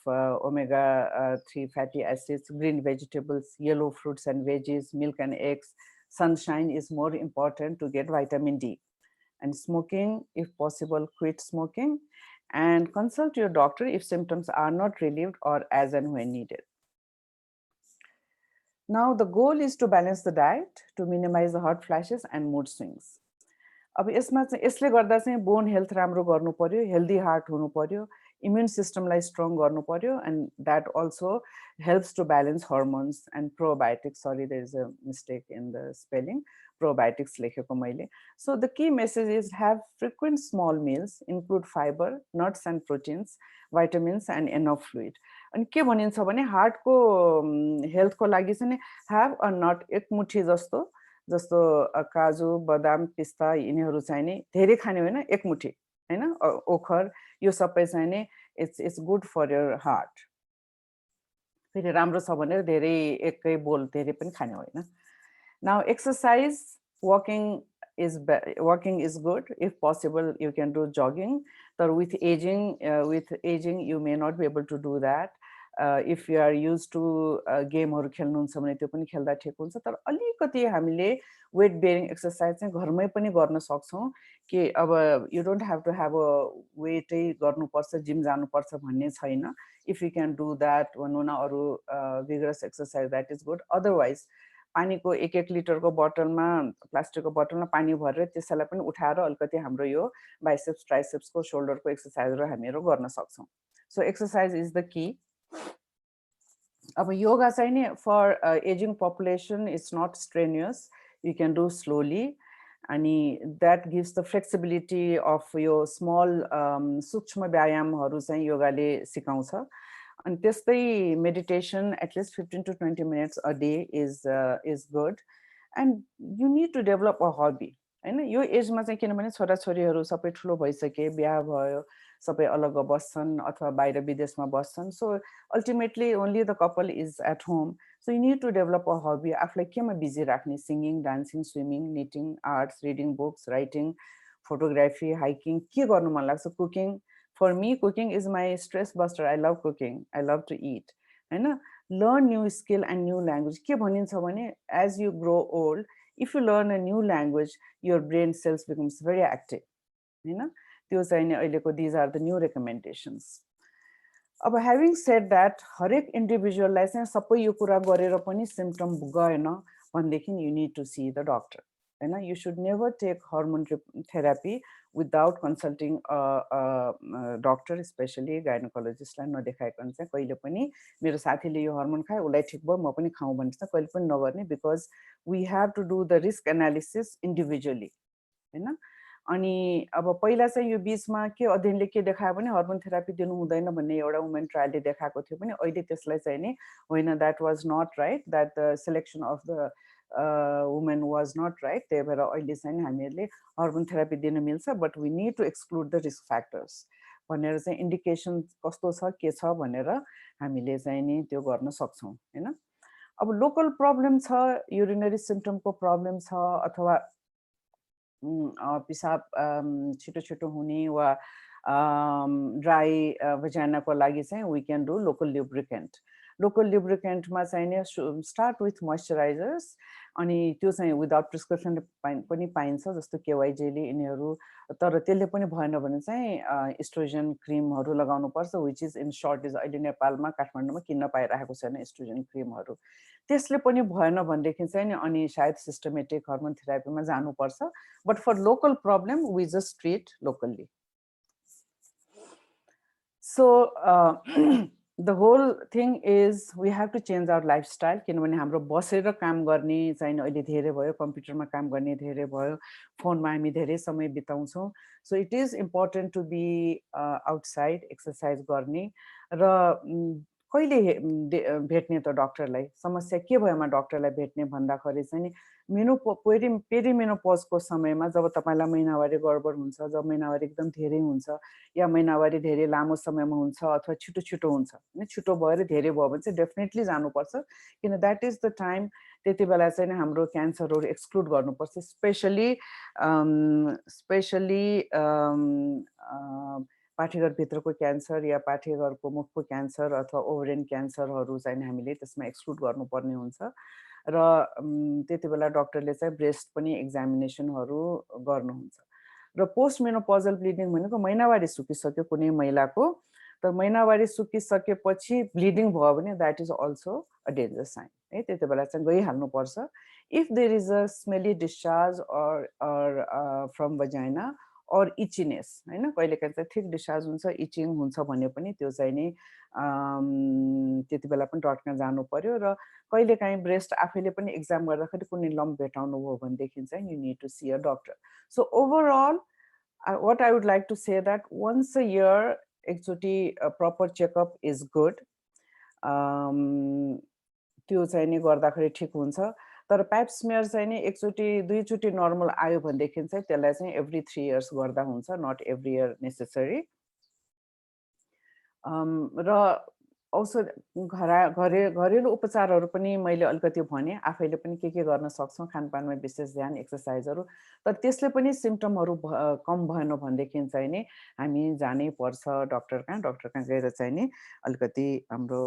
omega-3 fatty acids, green vegetables, yellow fruits and veggies, milk and eggs. Sunshine is more important to get vitamin D. And smoking, if possible, quit smoking, and consult your doctor if symptoms are not relieved or as and when needed. Now, the goal is to balance the diet to minimize the hot flashes and mood swings. अब यसमा चाहिँ यसले गर्दा चाहिँ bone health राम्रो गर्नु पर्यो, healthy heart हुनु पर्यो, इम्युन सिस्टमलाई स्ट्रङ गर्नु पर्यो, and that also helps to balance hormones and probiotics. Sorry, there is a mistake in the spelling, probiotics लेखेको मैले। So the key message is have frequent small meals, include fibre, nuts and proteins, vitamins and enough fluid. अनि के भनिन्छ भने हार्टको हेल्थको लागि चाहिँ have a not, एक मुठी जस्तो काजु, बदाम, पिस्ता, यिनीहरू चाहिँ नि धेरै खाने होइन, एक मुठी, होइन, ओखर, यो सबै चाहिँ नि it's good for your heart. फेरि राम्रो छ भनेर धेरै एकै बोल धेरै पनि खाने होइन। Now exercise, walking is good. If possible, you can do jogging. But with aging, you may not be able to do that. If you are used to गेमहरू खेल्नुहुन्छ भने त्यो पनि खेल्दा ठिक हुन्छ। तर अलिकति हामीले वेट बेयरिङ एक्सर्साइज चाहिँ घरमै पनि गर्न सक्छौँ कि अब you don't have to have a वेटै गर्नुपर्छ, जिम जानुपर्छ भन्ने छैन। If you can do that, भनौँ न अरू vigorous exercise, that is good. Otherwise पानीको 1-1 लिटरको बोतलमा, प्लास्टिकको बोतलमा पानी भरेर त्यसैलाई पनि उठाएर अलिकति हाम्रो यो बाइसेप्स, ट्राइसेप्सको, सोल्डरको एक्सर्साइजहरू हामीहरू गर्न सक्छौँ। So exercise is the key. अब योगा चाहिँ नि for ageing population it's not strenuous, you can do slowly, अनि that gives the flexibility of यो स्मल सूक्ष्म व्यायामहरू चाहिँ योगाले सिकाउँछ। And त्यस्तै meditation at least 15 to 20 minutes a day is good. And you need to develop a hobby. हैन यो एजमा चाहिँ किनभने छोराछोरीहरू सबै ठुलो भइसके, बिहा भयो, सबै अलग बस्छन् अथवा बाहिर विदेशमा बस्छन्. So ultimately only the couple is at home. So you need to develop a hobby. आफूलाई केमा बिजी राख्ने, singing, dancing, swimming, knitting, arts, reading books, writing, photography, hiking, के गर्नु मन लाग्छ, cooking. For me, cooking is my stress buster. I love cooking. I love to eat. हैन learn new skill and new language. के भनिन्छ भने as you grow old, if you learn a new language, your brain cells becomes very active. हैन त्यो चाहिँ नि अहिलेको these are the new recommendations. अब having said that, हरेक इन्डिभिजुअललाई चाहिँ सबै यो कुरा गरेर पनि सिम्पटम गएन भनेदेखि you need to see the doctor. हैन you should never take hormone therapy without consulting a doctor, especially gynecologist लाई नदेखाइकन चाहिँ कहिले पनि मेरो साथीले यो हार्मोन खाए उलाई ठीक भयो म पनि खाऊ भन्छ कहिले पनि नगर्ने, because we have to do the risk analysis individually. हैन अनि अब पहिला चाहिँ यो बीचमा के अध्ययनले के देखायो भने हार्मोन थेरापी दिनु हुँदैन भन्ने एउटा वुमेन ट्रायलले देखाएको थियो पनि अहिले त्यसलाई चाहिँ नि होइन, that was not right, that the selection of the woman was not right. त्यही भएर अहिले चाहिँ नि हामीहरूले हार्मोन थेरापी दिन मिल्छ, but we need to exclude the risk factors भनेर चाहिँ इन्डिकेसन कस्तो छ के छ भनेर हामीले चाहिँ नि त्यो गर्न सक्छौं. हैन अब लोकल प्रब्लम छ, युरिनरी सिम्पटमको प्रब्लम छ अथवा पिसाब छिटो छिटो हुने वा ड्राई भजाइनाको लागि चाहिँ we can do local lubricant. Local ल्युब्रिकेन्टमा चाहिँ नि स्टार्ट विथ मोइस्चराइजर्स अनि त्यो चाहिँ विदाउट प्रिस्क्रिप्सन पनि पाइन्छ जस्तो केवाई जेली यिनीहरू, तर त्यसले पनि भएन भने चाहिँ एस्ट्रोजन क्रिमहरू लगाउनु पर्छ, which is in short is अहिले नेपालमा काठमाडौँमा किन्न पाइरहेको छैन एस्ट्रोजन क्रिमहरू. त्यसले पनि भएन भनेदेखि चाहिँ नि अनि सायद सिस्टमेटिक हार्मोन थेरापीमा जानुपर्छ. But for local problem we just treat locally. So the whole thing is we have to change our lifestyle. किनभने हाम्रो बसेर काम गर्ने चाहिँ अहिले धेरै भयो, कम्प्युटरमा काम गर्ने धेरै भयो, फोनमा हामी धेरै समय बिताउँछौँ. So it is important to be outside exercise गर्ने. र कहिले भेट्ने त डक्टरलाई, समस्या के भएमा डक्टरलाई भेट्ने भन्दाखेरि चाहिँ नि पेरिमेनोपजको समयमा जब तपाईलाई महिनावारी गडबड हुन्छ, जब महिनावारी एकदम धेरै हुन्छ या महिनावारी धेरै लामो समयमा हुन्छ अथवा छिटो छिटो हुन्छ, हैन छिटो भएर धेरै भयो भने चाहिँ डेफिनेटली जानुपर्छ, किन द्याट इज द टाइम. त्यति बेला चाहिँ हाम्रो क्यान्सरहरू एक्सक्लुड गर्नुपर्छ, स्पेशली पाठेघरभित्रको क्यान्सर या पाठेघरको मुखको क्यान्सर अथवा ओभरियन क्यान्सरहरू चाहिँ हामीले त्यसमा एक्सक्लुड गर्नुपर्ने हुन्छ. र त्यति बेला डक्टरले चाहिँ ब्रेस्ट पनि एक्जामिनेसनहरू गर्नुहुन्छ. र पोस्ट मेनोपजल ब्लिडिङ भनेको महिनावारी सुकिसक्यो कुनै महिलाको, तर महिनावारी सुकिसकेपछि ब्लिडिङ भयो भने that is also a danger sign है, त्यति बेला चाहिँ गइहाल्नुपर्छ. If there is a smelly discharge or from vagina or itchiness, हैन कहिलेकाहीँ चाहिँ थिक डिस्चार्ज हुन्छ, इचिङ हुन्छ भने पनि त्यो चाहिँ नि त्यति बेला पनि डक्टरमा जानु पर्यो. र कहिलेकाहीँ ब्रेस्ट आफैले पनि एक्जाम गर्दाखेरि कुनै लम्प भेटाउनु भयो भनेदेखि चाहिँ you need to see a doctor. So overall what I would like to say that once a year एकचोटि प्रपर चेकअप इज गुड. त्यो चाहिँ नि गर्दाखेरि ठिक हुन्छ. तर प्याप स्मियर चाहिँ नि एकचोटि दुईचोटि नर्मल आयो भनेदेखि चाहिँ त्यसलाई चाहिँ एभ्री 3 इयर्स गर्दा हुन्छ, नट एभ्री इयर नेसेसरी. र औषध घरेलु उपचारहरू पनि मैले अलिकति भने, आफैले पनि के गर्न सक्छौँ, खानपानमा विशेष ध्यान, एक्सर्साइजहरू. तर त्यसले पनि सिम्पटमहरू कम भएन भनेदेखि चाहिँ नि हामी जानै पर्छ डक्टर कहाँ गएर चाहिँ नि अलिकति हाम्रो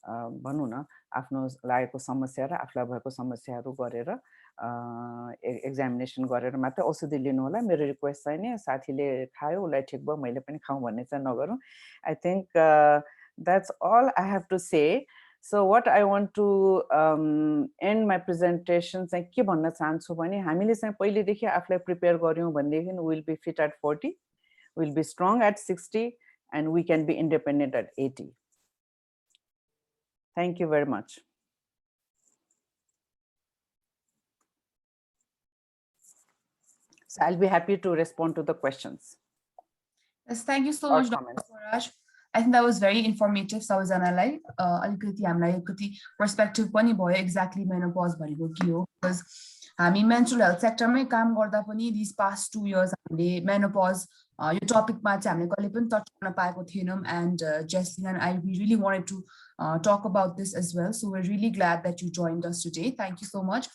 भनौँ न आफ्नो लागेको समस्या र आफूलाई भएको समस्याहरू गरेर एक्जामिनेसन गरेर मात्र औषधि लिनु होला. मेरो रिक्वेस्ट चाहिँ नि साथीले खायो उसलाई ठिक भयो मैले पनि खाऊँ भन्ने चाहिँ नगरौँ. I think that's all I have to say. So what I want to end my presentation चाहिँ के भन्न चाहन्छु भने हामीले चाहिँ पहिलेदेखि आफूलाई प्रिपेयर गर्यौँ भनेदेखि we'll be fit at 40, we'll be strong at 60 and we can be independent at 80. Thank you very much. So I'll be happy to respond to the questions. Yes, thank you so much, Dr. Swaraj. I think that was very informative सबैजनालाई अलिकति हामीलाई अलिकति perspective पनि भयो exactly menopause भनेको के हो because हामी मेन्स्ट्रुअल हेल्थ सेक्टरमै काम गर्दा पनि दिस पास्ट 2 years हामीले मेनोपज यो टपिकमा चाहिँ हामीले कहिले पनि टच गर्न पाएको थिएनौँ and Jeslin and I we really wanted to talk about this as well. So we're really glad that you joined us today. Thank you so much.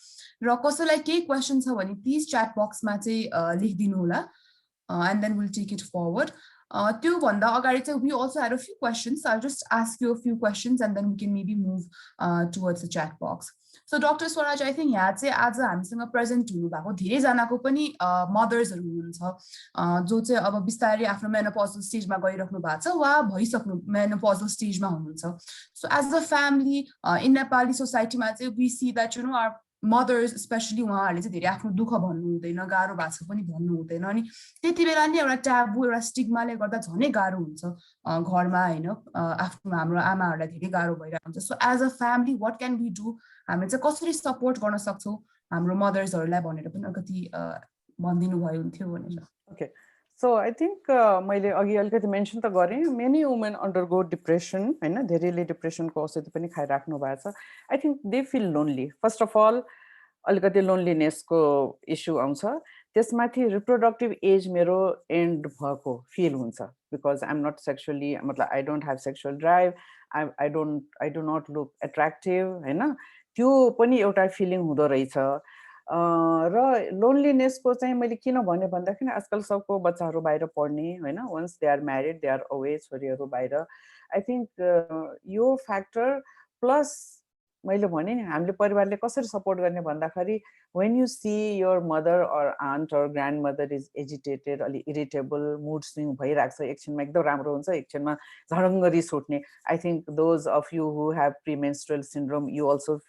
र कसैलाई केही क्वेसन छ भने प्लिज च्याट बक्समा चाहिँ लेखिदिनु होला and then we'll take it forward. त्यो भन्दा अगाडि चाहिँ we also had a few questions. I'll just ask you a few questions and then we can maybe move towards the chat box. So Dr. Swaraj, I think यहाँ चाहिँ आज हामीसँग present हुनुभएको धेरैजनाको पनि मदर्सहरू हुनुहुन्छ जो चाहिँ अब बिस्तारै आफ्नो मेनोपजल स्टेजमा गइराख्नु भएको छ वा भइसक्नु मेनोपजल स्टेजमा हुनुहुन्छ. So as a family in Nepali society-मा चाहिँ we see that our mothers especially उहाँहरूले चाहिँ धेरै आफ्नो दुःख भन्नु हुँदैन गाह्रो भएको छ पनि भन्नु हुँदैन अनि त्यति बेला नि एउटा ट्याबु एउटा स्टिग्माले गर्दा झनै गाह्रो हुन्छ घरमा हैन आफ्नो हाम्रो आमाहरूलाई धेरै गाह्रो भइरहेको हुन्छ. So as a family what can we do हामीले चाहिँ कसरी सपोर्ट गर्न सक्छौं हाम्रो मदर्सहरूलाई भनेर पनि अलिकति भनिदिनु भयो हुन्थ्यो भनेर. ओके So I think मैले अघि अलिकति मेन्सन त गरेँ many women undergo depression हैन धेरैले डिप्रेसन को औषधि पनि खाइराख्नु भएको छ. I think they feel lonely. First of all अलिकति लोनलीनेस को इश्यू आउँछ त्यसमाथि रिप्रोडक्टिभ एज मेरो एन्ड भएको फिल हुन्छ because I am not sexually मतलब I don't have sexual drive I do not look attractive हैन त्यो पनि एउटा फिलिङ हुँदो रहेछ. र लोनलीनेसको चाहिँ मैले किन भने भन्दाखेरि आजकल सबको बच्चाहरू बाहिर पढ्ने हैन once they are married they are away छोरीहरू बाहिर. आई थिङ्क यो फ्याक्टर प्लस मैले भने नि हामीले परिवारले कसरी सपोर्ट गर्ने भन्दाखेरि when you see your mother or aunt or grandmother is agitated अलि irritable mood swing भइराख्छ एकछिनमा एकदम राम्रो हुन्छ एकछिनमा झडङ्ग रिस उठ्ने. I think those of you who have premenstrual syndrome you also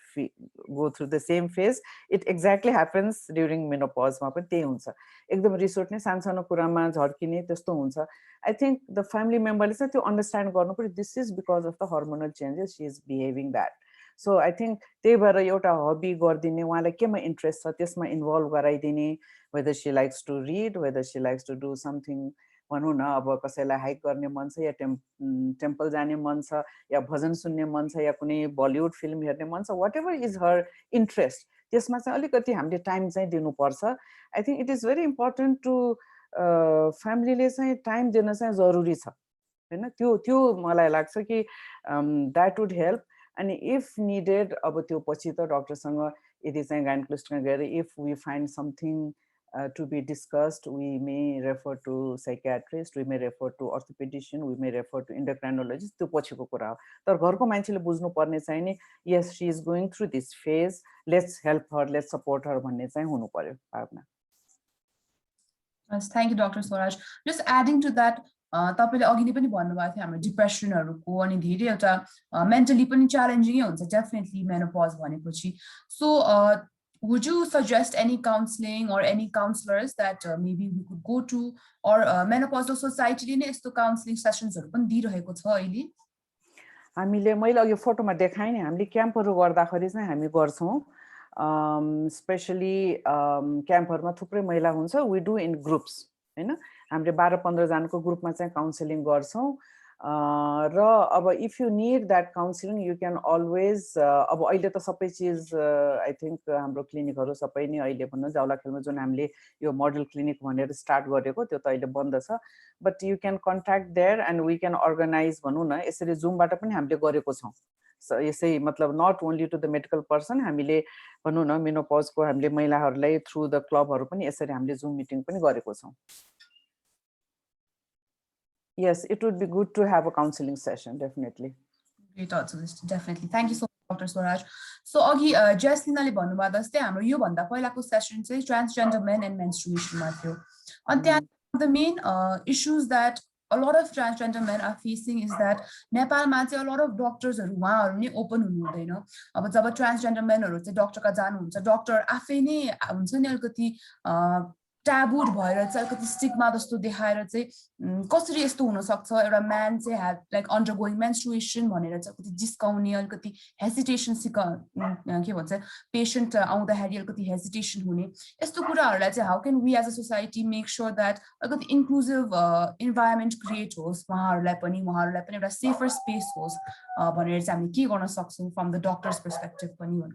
go through the same phase. It exactly happens during menopause मा पनि त्यही हुन्छ एकदम रिस उठ्ने सानसानो कुरामा झड्किने त्यस्तो हुन्छ. I think the family memberले चाहिँ त्यो अन्डरस्ट्यान्ड गर्नुपर्यो this is because of the hormonal changes she is behaving that. So I think त्यही भएर एउटा हबी गरिदिने उहाँलाई केमा इन्ट्रेस्ट छ त्यसमा involve गराइदिने whether she likes to read whether she likes to do something भनौँ न अब कसैलाई हाइक गर्ने मन छ या टेम्पल जाने मन छ या भजन सुन्ने मन छ या कुनै बलिउड फिल्म हेर्ने मन छ whatever is her interest त्यसमा चाहिँ अलिकति हामीले टाइम चाहिँ दिनुपर्छ. I think it is very important to फ्यामिलीले चाहिँ टाइम दिन चाहिँ जरुरी छ हैन त्यो मलाई लाग्छ कि that would help. And if needed अब त्यो पछि त डक्टरसँग यदि चाहिँ गाइनोकोलोजिस्टमा गएर if we find something to be discussed we may refer to psychiatrist we may refer to orthopedician we may refer to endocrinologist त्यो पछिको कुरा हो. तर घरको मान्छेले बुझ्नु पर्ने चाहिँ नि yes she is going through this phase let's help her let's support her भन्ने चाहिँ हुनु पर्यो भावना. Yes, thank you Dr. Swaraj. Just adding to that तपाईले अघि नै पनि भन्नुभएको थियो हाम्रो डिप्रेसनहरुको अनि धेरै एउटा मेन्टली पनि च्यालेन्जिङ हुन्छ डेफिनेटली मेनोपज भनेपछि. So would you suggest any counseling or any counselors that maybe we could go to or menopausal society ले नै यस्तो काउन्सलिङ सेसन्सहरु पनि दिइरहेको छ अहिले? हामीले मैले अघि फोटोमा देखाएँ नि हामीले क्याम्पहरु गर्दाखेरि चाहिँ हामी गर्छौं स्पेशली क्याम्पहरुमा थुप्रै महिला हुन्छ we do in groups हैन हामीले 12-15 जनाको ग्रुपमा चाहिँ काउन्सिलिङ गर्छौं र अब if you need that counselling you can always अब अहिले त सबै चीज आई थिंक हाम्रो क्लिनिकहरु सबै नै अहिले भन्नु जाउलाखेलमा जुन हामीले यो मोडल क्लिनिक भनेर स्टार्ट गरेको त्यो त अहिले बन्द छ but you can contact there and we can organise भन्नु न यसरी जुमबाट पनि हामीले गरेको छौं. यसै मतलब not only to the medical person हामीले भन्नु न मेनोपजको हामीले महिलाहरुलाई थ्रु द क्लबहरु पनि यसरी हामीले जुम मिटिङ पनि गरेको छौं. Yes, it would be good to have a counseling session, definitely. Great also, definitely. Thank you so much, Dr. Swaraj. So, agi Jaslinaले भन्नुभयो जस्तै हाम्रो यो भन्दा पहिलाको सेसन चाहिँ transgender men and menstruation मा थियो. And the main issues that a lot of transgender men are facing is that Nepal मा चाहिँ a lot of doctors हरु उहाँहरु नै ओपन हुनु हुँदैन. अब जब transgender men हरु चाहिँ डाक्टर का जानु हुन्छ डाक्टर आफै नै हुन्छ नि अलिकति ट्याबुड भएर चाहिँ अलिकति स्टिग्मा जस्तो देखाएर चाहिँ कसरी यस्तो हुनसक्छ एउटा म्यान चाहिँ ह्याभ लाइक अन्डरगोइङ मेन्स्ट्रुएसन भनेर चाहिँ अलिकति जिस्काउने अलिकति हेसिटेसन के भन्छ पेसेन्ट आउँदाखेरि अलिकति हेसिटेसन हुने यस्तो कुराहरूलाई चाहिँ how can we as a society make sure that अलिकति इन्क्लुजिभ इन्भाइरोमेन्ट क्रिएट होस् उहाँहरूलाई पनि एउटा सेफर स्पेस होस् भनेर चाहिँ हामी के गर्न सक्छौँ फ्रम द डक्टर्स पर्सपेक्टिभ पनि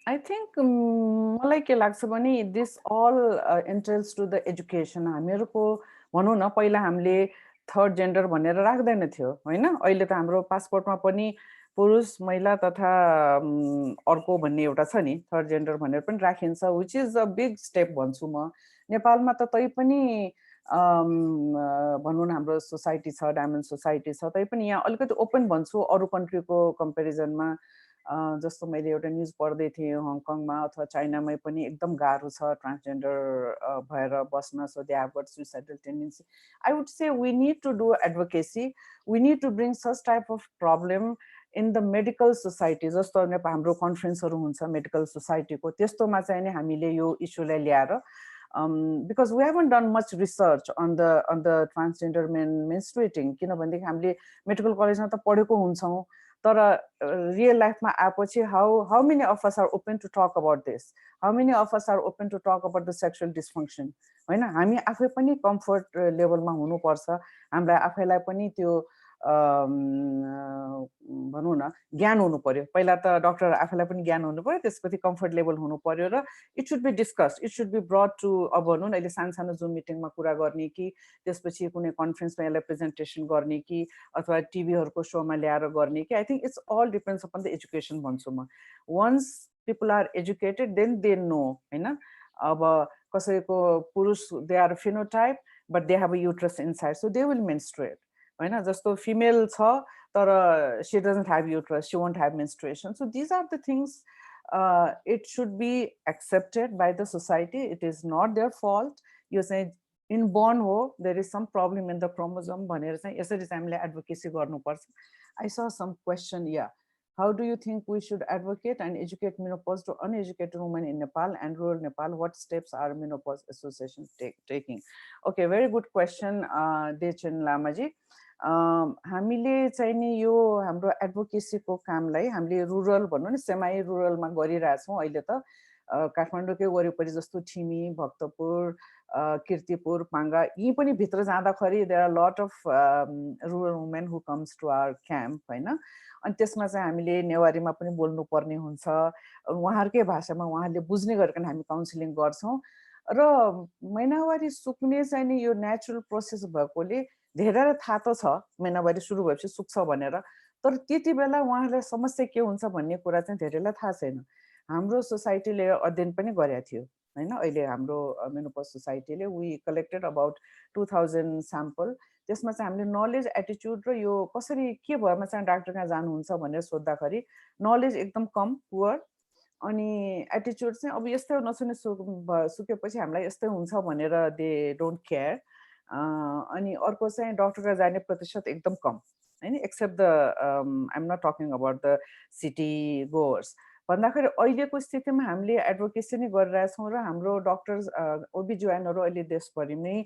I think मलाई के लाग्छ भने this all entails to the education हामीहरुको भनौं न पहिला हामीले थर्ड जेन्डर भनेर राख्दैन थियो हैन अहिले त हाम्रो पासपोर्टमा पनि पुरुष महिला तथा अर्को भन्ने एउटा छ नि थर्ड जेन्डर भनेर पनि राखिन्छ which is a big step भन्छु म नेपालमा त तै पनि भनौं न हाम्रो सोसाइटी छ डायमन्ड सोसाइटी छ तै पनि यहाँ अलिकति ओपन भन्छु अरु कन्ट्रीको कम्पेरिजनमा जस्तो मैले एउटा न्यूज पढ्दै थिएँ हङकङमा अथवा चाइनामै पनि एकदम गाह्रो छ ट्रान्सजेन्डर भएर बस्न so they have got suicidal tendency I would say we need to do advocacy we need to bring such type of problem in the medical society जस्तो हाम्रो कन्फरेन्सहरू हुन्छ मेडिकल सोसाइटीको त्यस्तोमा चाहिँ नि हामीले यो इस्युलाई ल्याएर because we haven't done much research on the transgender men menstruating किनभनेदेखि हामीले मेडिकल कलेजमा त पढेको हुन्छौँ तर रियल लाइफमा आएपछि how many of us are open to talk about this how many of us are open to talk about the sexual dysfunction हैन हामी आफै पनि कम्फर्ट लेभलमा हुनुपर्छ हामीलाई आफैलाई पनि त्यो भनौं न ज्ञान हुनु पर्यो पहिला त डाक्टर आफैलाई पनि ज्ञान हुनु पर्यो त्यसपछि कम्फर्ट लेभल हुनु पर्यो र it should be discussed it should be brought to अब भनौं न अहिले सानो जुम मिटिङमा कुरा गर्ने कि त्यसपछि कुनै कन्फरेन्समा यसलाई प्रेजेन्टेसन गर्ने कि अथवा टिभीहरुको शोमा ल्याएर गर्ने कि I think it's all depends upon the education भन्छु म once people are educated then they know हैन अब कसैको पुरुष they are phenotype but they have a uterus inside so they will menstruate हैन जस्तो फिमेल छ तर she doesn't have uterus she won't have menstruation so these are the things it should be accepted by the society it is not their fault you say inborn ho there is some problem in the chromosome भनेर चाहिँ यसरी चाहिँ हामीले advocacy गर्नुपर्छ I saw some question yeah how do you think we should advocate and educate menopause to uneducated women in Nepal and rural Nepal what steps are menopause association taking okay very good question Dechen Lamaji हामीले चाहिँ नि यो हाम्रो एडभोकेसीको कामलाई हामीले rural भनौं न सेमाई रुरलमा गरिरहेछौं अहिले त काठमाडौँकै वरिपरि जस्तो ठिमी भक्तपुर कीर्तिपुर पाङ्गा यी पनि भित्र जाँदाखेरि there are lot of rural women who comes to our camp हैन अनि त्यसमा चाहिँ हामीले नेवारीमा पनि बोल्नु पर्ने हुन्छ उहाँहरुकै भाषामा उहाँले बुझ्ने गरिकन हामी काउन्सिलिङ गर्छौं र महिनावारी सुक्ने चाहिँ नि यो नेचुरल प्रोसेस भएकोले धेरैलाई थाहा त छ महिनावारी सुरु भएपछि सुक्छ भनेर तर त्यति बेला उहाँहरुलाई समस्या के हुन्छ भन्ने कुरा चाहिँ धेरैलाई थाहा छैन हाम्रो सोसाइटीले अध्ययन पनि गरेको थियो हैन अहिले हाम्रो मेनोपज सोसाइटीले वी कलेक्टेड अबाउट 2000 स्याम्पल त्यसमा चाहिँ हामीले नलेज एटिट्युड र यो कसरी के भएमा चाहिँ डाक्टर कहाँ जानुहुन्छ भनेर सोध्दाखेरि नलेज एकदम कम पुअर अनि एटिट्युड चाहिँ अब यस्तै नसुने सुकेपछि हामीलाई यस्तै हुन्छ भनेर दे डोन्ट केयर अनि अर्को चाहिँ डाक्टर कहाँ जाने प्रतिशत एकदम कम हैन except the I am not talking about the city goers भन्दाखेरि अहिलेको स्थितिमा हामीले एडभोकेसी नै गरिरहेछौँ र हाम्रो डक्टर्स ओबिजिवाइनहरु अहिले देशभरि नै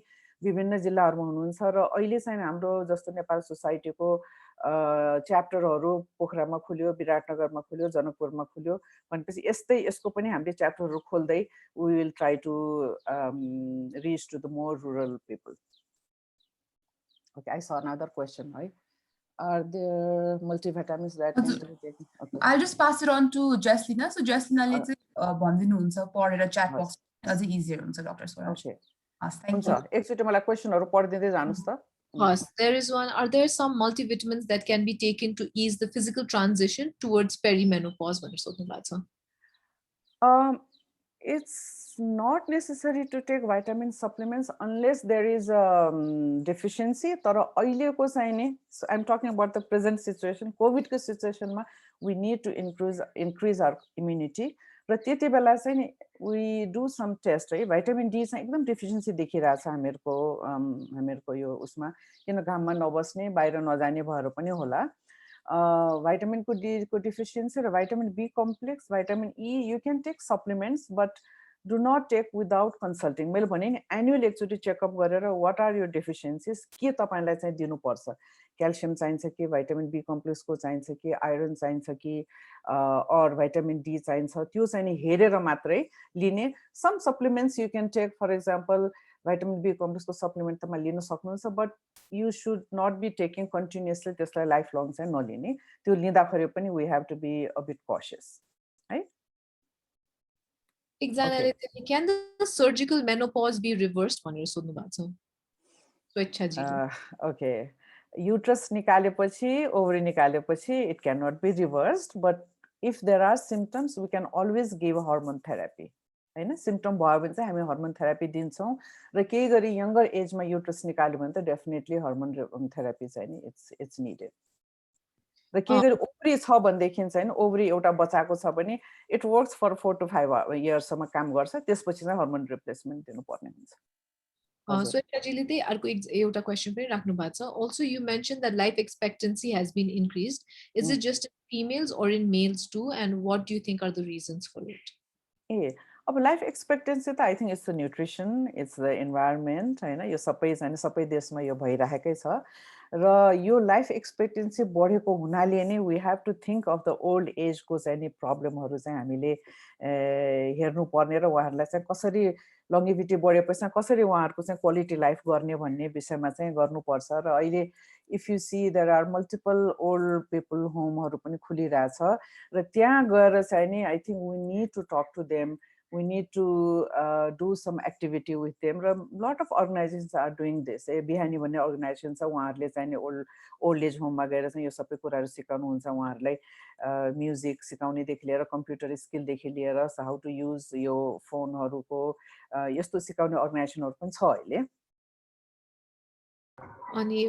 विभिन्न जिल्लाहरुमा हुनुहुन्छ र अहिले चाहिँ हाम्रो जस्तो नेपाल सोसाइटीको च्याप्टरहरु पोखरामा खुल्यो विराटनगरमा खुल्यो जनकपुरमा खुल्यो भनेपछि यस्तै यसको पनि हामीले च्याप्टरहरु खोल्दै we will try to reach to the more rural people okay I saw another question right are there multivitamins that need to be taken okay I'll just pass it on to Jaslina so Jaslina ले चाहिँ भन्दिनु हुन्छ पढेर chat box अझै easier हुन्छ doctor Swaraj okay thank you एकचोटी मलाई क्वेशनहरु पढिदिदै जानुस् त Yes, there is one. Are there some multivitamins that can be taken to ease the physical transition towards perimenopause? It's not necessary to take vitamin supplements unless there is a deficiency. तर अहिलेको चाहिँ नि I'm talking about the present situation. COVID को situation मा we need to increase our immunity. र त्यति बेला चाहिँ नि we do some test है vitamin D चाहिँ एकदम deficiency देखिरहेछ हामीहरुको यो उसमा किन घाममा नबस्ने बाहिर नजाने भएर पनि होला vitamin D को deficiency र vitamin B complex vitamin E you can take supplements but do not take without consulting. मैले भने नि एनुअल एकचोटि चेकअप गरेर what are your deficiencies, के तपाईलाई चाहिँ दिनुपर्छ, क्याल्सियम चाहिन्छ कि, भाइटामिन बी कम्प्लेक्सको चाहिन्छ कि, आइरन चाहिन्छ कि, और भाइटामिन डी चाहिन्छ, त्यो चाहिँ नि हेरेर मात्रै लिने. Some supplements you can take, for example vitamin B कम्प्लेक्सको सप्लिमेन्ट तपाईँ लिन सक्नुहुन्छ, but you should not be taking continuously, त्यसलाई लाइफ लङ चाहिँ नलिने. त्यो लिँदाखेरि पनि we have to be a bit cautious है. एकजनाले चाहिँ can the surgical menopause be reversed भनेर सोध्नु भएको छ स्वेच्छाजीले. ओके, युट्रस निकालेपछि, ओभरी निकालेपछि it can not be reversed, but if there are symptoms we can always give hormone therapy हैन. सिम्पटम भयो भने चाहिँ हामी हर्मोन थेरापी दिन्छौँ, र केही गरी यङ्गर एजमा युट्रस निकाल्यो भने त डेफिनेटली हर्मोन थेरापी चाहिँ नि इट्स निडेड. र केही गरी ओभरी छ भनेदेखि चाहिँ ओभरी एउटा बचाएको छ भने इट वर्क्स फर 4 to 5 इयर्ससम्म काम गर्छ, त्यसपछि चाहिँ हर्मोन रिप्लेसमेन्ट दिनुपर्ने हुन्छ. स्वेच्छाजीले चाहिँ अर्को एउटा क्वेसन पनि राख्नु भएको छ. Also you mentioned that life expectancy has been increased. Is it just in females or in males too, and what do you think are the reasons for it? अब लाइफ एक्सपेक्टेन्सी त I think it's the nutrition, it's the environment होइन. यो सबै चाहिँ सबै देशमा यो भइरहेकै छ, र यो लाइफ एक्सपेक्टेन्सी बढेको हुनाले नै we have to think of the old एजको चाहिँ नि प्रब्लमहरू चाहिँ हामीले हेर्नुपर्ने, र उहाँहरूलाई चाहिँ कसरी लङ्गेभिटी बढेपछि चाहिँ कसरी उहाँहरूको चाहिँ क्वालिटी लाइफ गर्ने भन्ने विषयमा चाहिँ गर्नुपर्छ. र अहिले if you see there are multiple old people होमहरू पनि खुलिरहेछ, र त्यहाँ गएर चाहिँ नि I think we need to talk to them, we need to do some activity with them. A lot of organizations are doing this. बिहानी भन्ने अर्गनाइजेसन छ, उहाँहरूले चाहिँ नि ओल्ड एज होममा गएर चाहिँ यो सबै कुराहरू सिकाउनुहुन्छ. उहाँहरूलाई म्युजिक सिकाउनेदेखि लिएर कम्प्युटर स्किलदेखि लिएर हाउ टु युज यो फोनहरूको यस्तो सिकाउने अर्गनाइजेसनहरू पनि छ अहिले. अनि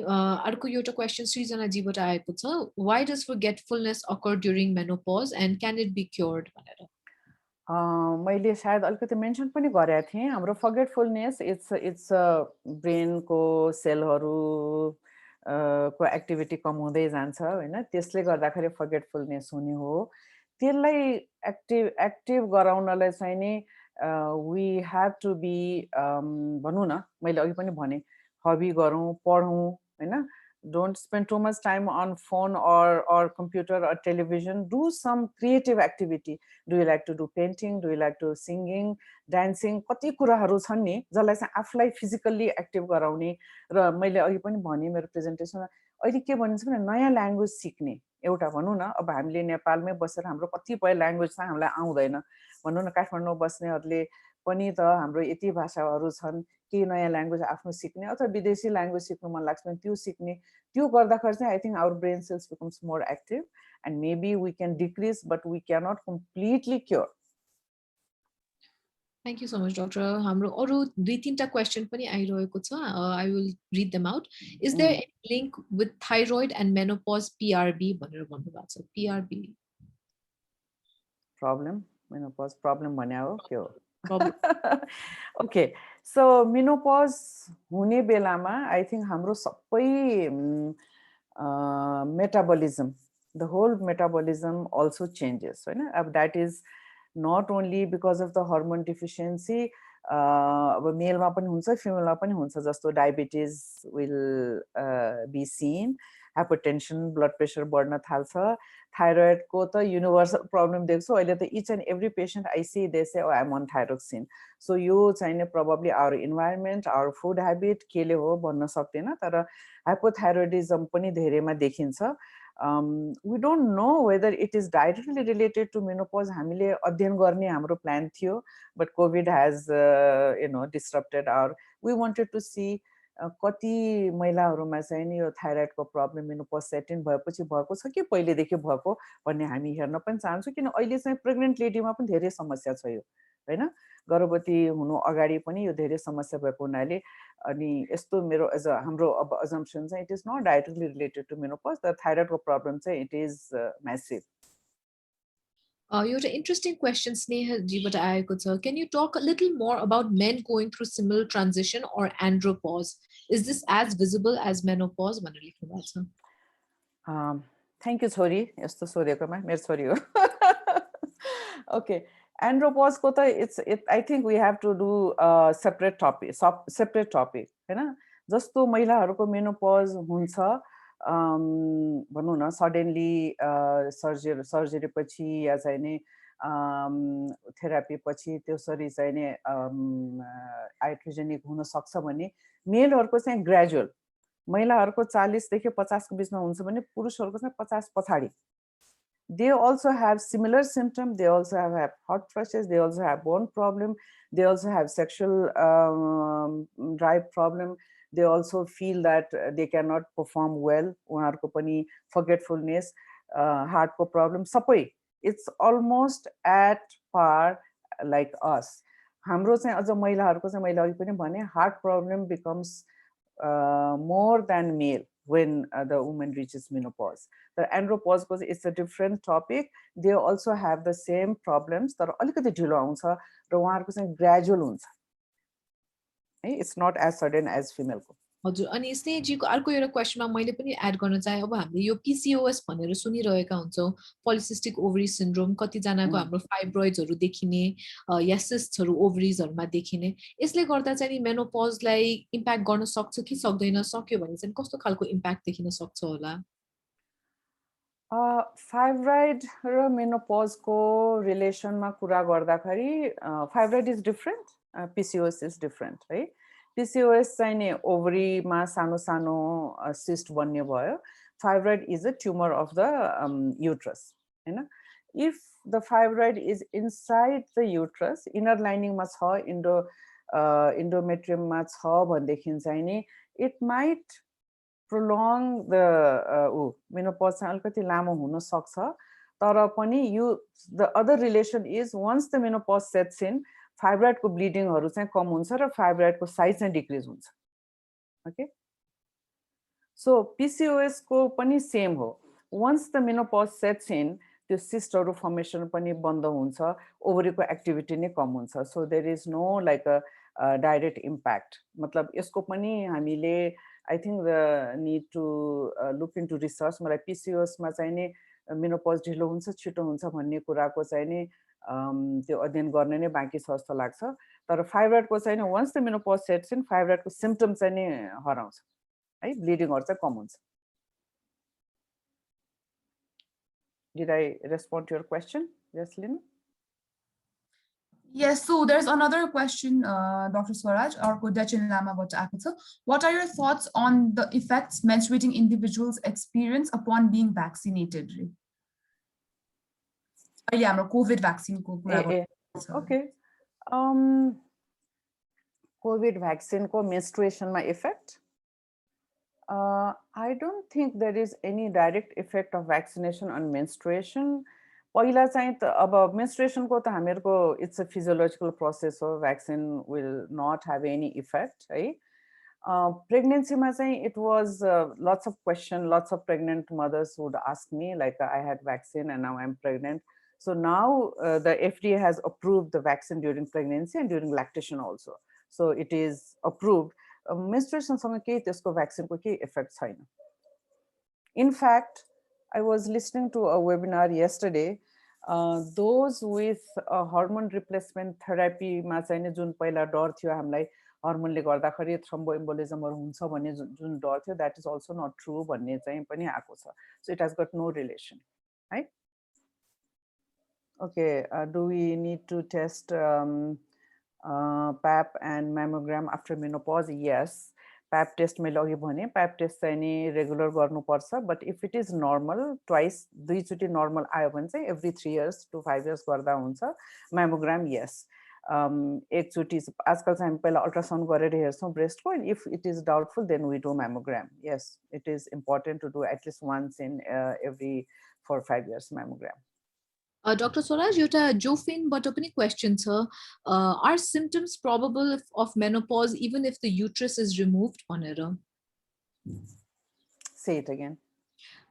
अर्को एउटा क्वेसन सृजनाजीबाट आएको छ. Why does forgetfulness occur during menopause and can it be cured भनेर. मैले सायद अलिकति मेन्सन पनि गरेको थिएँ. हाम्रो फर्गेटफुलनेस इट्स ब्रेनको सेलहरू को एक्टिभिटी कम हुँदै जान्छ होइन, त्यसले गर्दाखेरि फर्गेटफुलनेस हुने हो. त्यसलाई एक्टिभ गराउनलाई चाहिँ नि वी हेभ टु बी भनौँ न, मैले अघि पनि भने हबी गरौँ, पढौँ होइन. Don't spend too much time on phone or computer or television. Do some creative activity. Do you like to do painting? Do you like to singing, dancing? कति कुराहरू छन् नि जसलाई चाहिँ आफूलाई फिजिकल्ली एक्टिभ गराउने. र मैले अघि पनि भने मेरो प्रेजेन्टेसनमा अहिले के भनिन्छ भने नयाँ ल्याङ्ग्वेज सिक्ने एउटा भनौँ न. अब हामीले नेपालमै बसेर हाम्रो कतिपय ल्याङ्ग्वेज चाहिँ हामीलाई आउँदैन. भनौँ न काठमाडौँ बस्नेहरूले पनि त हाम्रो यति भाषाहरू छन्, केही नयाँ ल्याङ्ग्वेज आफ्नो सिक्ने अथवा विदेशी ल्याङ्ग्वेज सिक्नु मन लाग्छ भने त्यो सिक्ने. त्यो गर्दाखेरि चाहिँ I think our brain cells becomes more active and maybe we can decrease but we can not completely cure. Thank you so much, Doctor. हाम्रो अरू 2-3टा क्वेसन पनि आइरहेको छ. I will read them out. Is there any link with thyroid and menopause PRB भनेर भन्नु भएको छ. PRB problem, menopause problem भने हो के हो? ओके, सो मेनोपज हुने बेलामा आई थिङ्क हाम्रो सबै metabolism, the whole metabolism also changes होइन. अब that is not only because of the hormone deficiency. अब मेलमा पनि हुन्छ, फिमेलमा पनि हुन्छ, जस्तो diabetes will be seen, hypertension, blood pressure बढ्न थाल्छ. थाइरोइडको त युनिभर्सल प्रब्लम देख्छु अहिले त. Each and every patient I see they say I am on thyroxine. So यो चाहिँ probably our environment, our food habit केले हो भन्न सक्दैन, तर हाइपोथाइरोइडिजम पनि धेरैमा देखिन्छ. We don't know whether it is directly related to menopause. हामीले अध्ययन गर्ने हाम्रो प्लान थियो, but COVID has disturbed our. We wanted to see कति महिलाहरूमा चाहिँ नि यो थाइरोइडको प्रब्लम मेनोपज सेटिन भएपछि भएको छ कि पहिलेदेखि भएको भन्ने हामी हेर्न पनि चाहन्छौँ. किन अहिले चाहिँ प्रेग्नेन्ट लेडीमा पनि धेरै समस्या छ यो होइन. गर्भवती हुनु अगाडि पनि यो धेरै समस्या भएको हुनाले अनि यस्तो मेरो हाम्रो अब अजम्पसन चाहिँ it is not directly related to menopause. The थाइरोइडको प्रब्लम चाहिँ इट इज म्यासिभ. एउटा इन्ट्रेस्टिङ क्वेसन स्नेहजीबाट आएको छ. Can you talk a little more about men going through similar transition or andropause? Is this as visible as menopause? भनेर लेख्नु भएको छ. थ्याङ्क यू छोरी, यस्तो सोधेकोमा. मेरो छोरी हो. Okay, Andropause ko ta I think we have to do a separate topic हैन जस्तो महिलाहरुको मेनोपज हुन्छ भनौं न सडनली सर्जरी पछि या चाहिँ नि थेरापी पछि त्यसरी चाहिँ नि आइट्रोजेनिक हुन सक्छ भने मेलहरुको चाहिँ ग्रेजुअल महिलाहरुको 40 देखि 50 को बीचमा हुन्छ भने पुरुषहरुको चाहिँ 50 पछाडी they also have similar symptoms. They also have hot flushes. They also have bone problem. They also have sexual drive problem. They also feel that they cannot perform well. उहाँहरुको पनि forgetfulness, heart को problem. सबै it's almost at par like us. हाम्रो चाहिँ अझ महिलाहरुको चाहिँ मैले अघि पनि भने heart problem becomes more than male when the woman reaches menopause. The andropause it's a different topic. They also have the same problems. तर अलिकति ढिलो आउँछ र उहाँहरुको चाहिँ ग्रेजुअल हुन्छ. It's not as sudden as female को. हजुर अनि स्नेहजीको अर्को एउटा क्वेशनमा मैले पनि एड गर्न चाहे अब हामीले यो PCOS भनेर सुनिरहेका हुन्छौं पोलिसिस्टिक ओभरी सिन्ड्रोम कति जनाको हाम्रो फाइब्रोइड्सहरु देखिने या सिस्टहरु ओभरीजहरुमा देखिने यसले गर्दा चाहिँ मेनोपजलाई इम्प्याक्ट गर्न सक्छ कि सक्दैन सक्यो भने चाहिँ कस्तो खालको इम्प्याक्ट देखिन सक्छ होला फाइब्रोइड र मेनोपज को रिलेसनमा कुरा गर्दाखेरि fibroid is different PCOS is different है PCOS चाहिँ नि ओभरीमा सानो सानो सिस्ट बन्ने भयो fibroid is a tumour of the uterus हैन if the fibroid is inside the uterus inner लाइनिङमा छ इन्डोमेट्रियममा छ भनेदेखि चाहिँ नि it might prolong the menopause चाहिँ अलिकति लामो हुन सक्छ तर पनि the other relation is once the menopause sets in fibroid को ब्लिडिङ हरु चाहिँ कम हुन्छ र फाइब्रोइड को साइज चाहिँ डिक्रिज हुन्छ ओके सो PCOS को पनि सेम हो once the menopause sets in त्यो सिस्टहरु फर्मेसन पनि बन्द हुन्छ ओभरीको एक्टिभिटी नै कम हुन्छ so there is no like a direct impact मतलब यसको पनि हामीले I think the need to look into research मलाई PCOS मा चाहिँ नि मेनोपज ढिलो हुन्छ छिटो हुन्छ भन्ने कुराको चाहिँ नि त्यो अध्ययन गर्ने नै बाँकी छ जस्तो लाग्छ तर फाइब्रोइड को चाहिँ नि once the menopause sets in fibroid को सिम्पटम चाहिँ नि हराउँछ है ब्लिडिङहरु चाहिँ कम हुन्छ Did I respond to your question, Jaslyn? Yes, so there's another question, Dr. Swaraj, or Kodachin Lama about what are your thoughts on the effects menstruating individuals experience upon being vaccinated? Yeah, COVID vaccine. Okay. COVID vaccine ko menstruation ma effect? I don't think there is any direct effect of vaccination on menstruation. पहिला चाहिँ त अब menstruation को त हामीहरुको it's a physiological process so vaccine will not have any effect है pregnancy मा चाहिँ it was lots of question lots of pregnant mothers would ask me like I had vaccine and now I'm pregnant so now the FDA has approved the vaccine during pregnancy and during lactation also so it is approved menstruation सँग के त्यसको vaccine को के effect छैन in fact I was listening to a webinar yesterday those with hormone replacement therapy मा चाहिँ नि जुन पहिला डर थियो हामीलाई हर्मोनले गर्दाखेरि थ्रोम्बोएम्बोलिजमहरु हुन्छ भन्ने जुन डर थियो that is also not true भन्ने चाहिँ पनि आको छ so it has got no relation right okay do we need to test PAP and mammogram after menopause yes PAP test मैले अघि भने PAP test चाहिँ नि रेगुलर गर्नुपर्छ but if it is normal twice दुई चोटी normal आयो भने चाहिँ every 3 years to 5 years गर्दा हुन्छ mammogram yes एक चोटी आजकल चाहिँ हामी पहिला अल्ट्रासाउन्ड गरेर हेर्छौं ब्रेस्ट को if it is doubtful then we do mammogram yes it is important to do at least once in every 4-5 years mammogram Dr. Swaraj, एउटा जोफिनबाट पनि क्वेशन छ are symptoms probable of menopause even if the uterus is removed भनेर say it again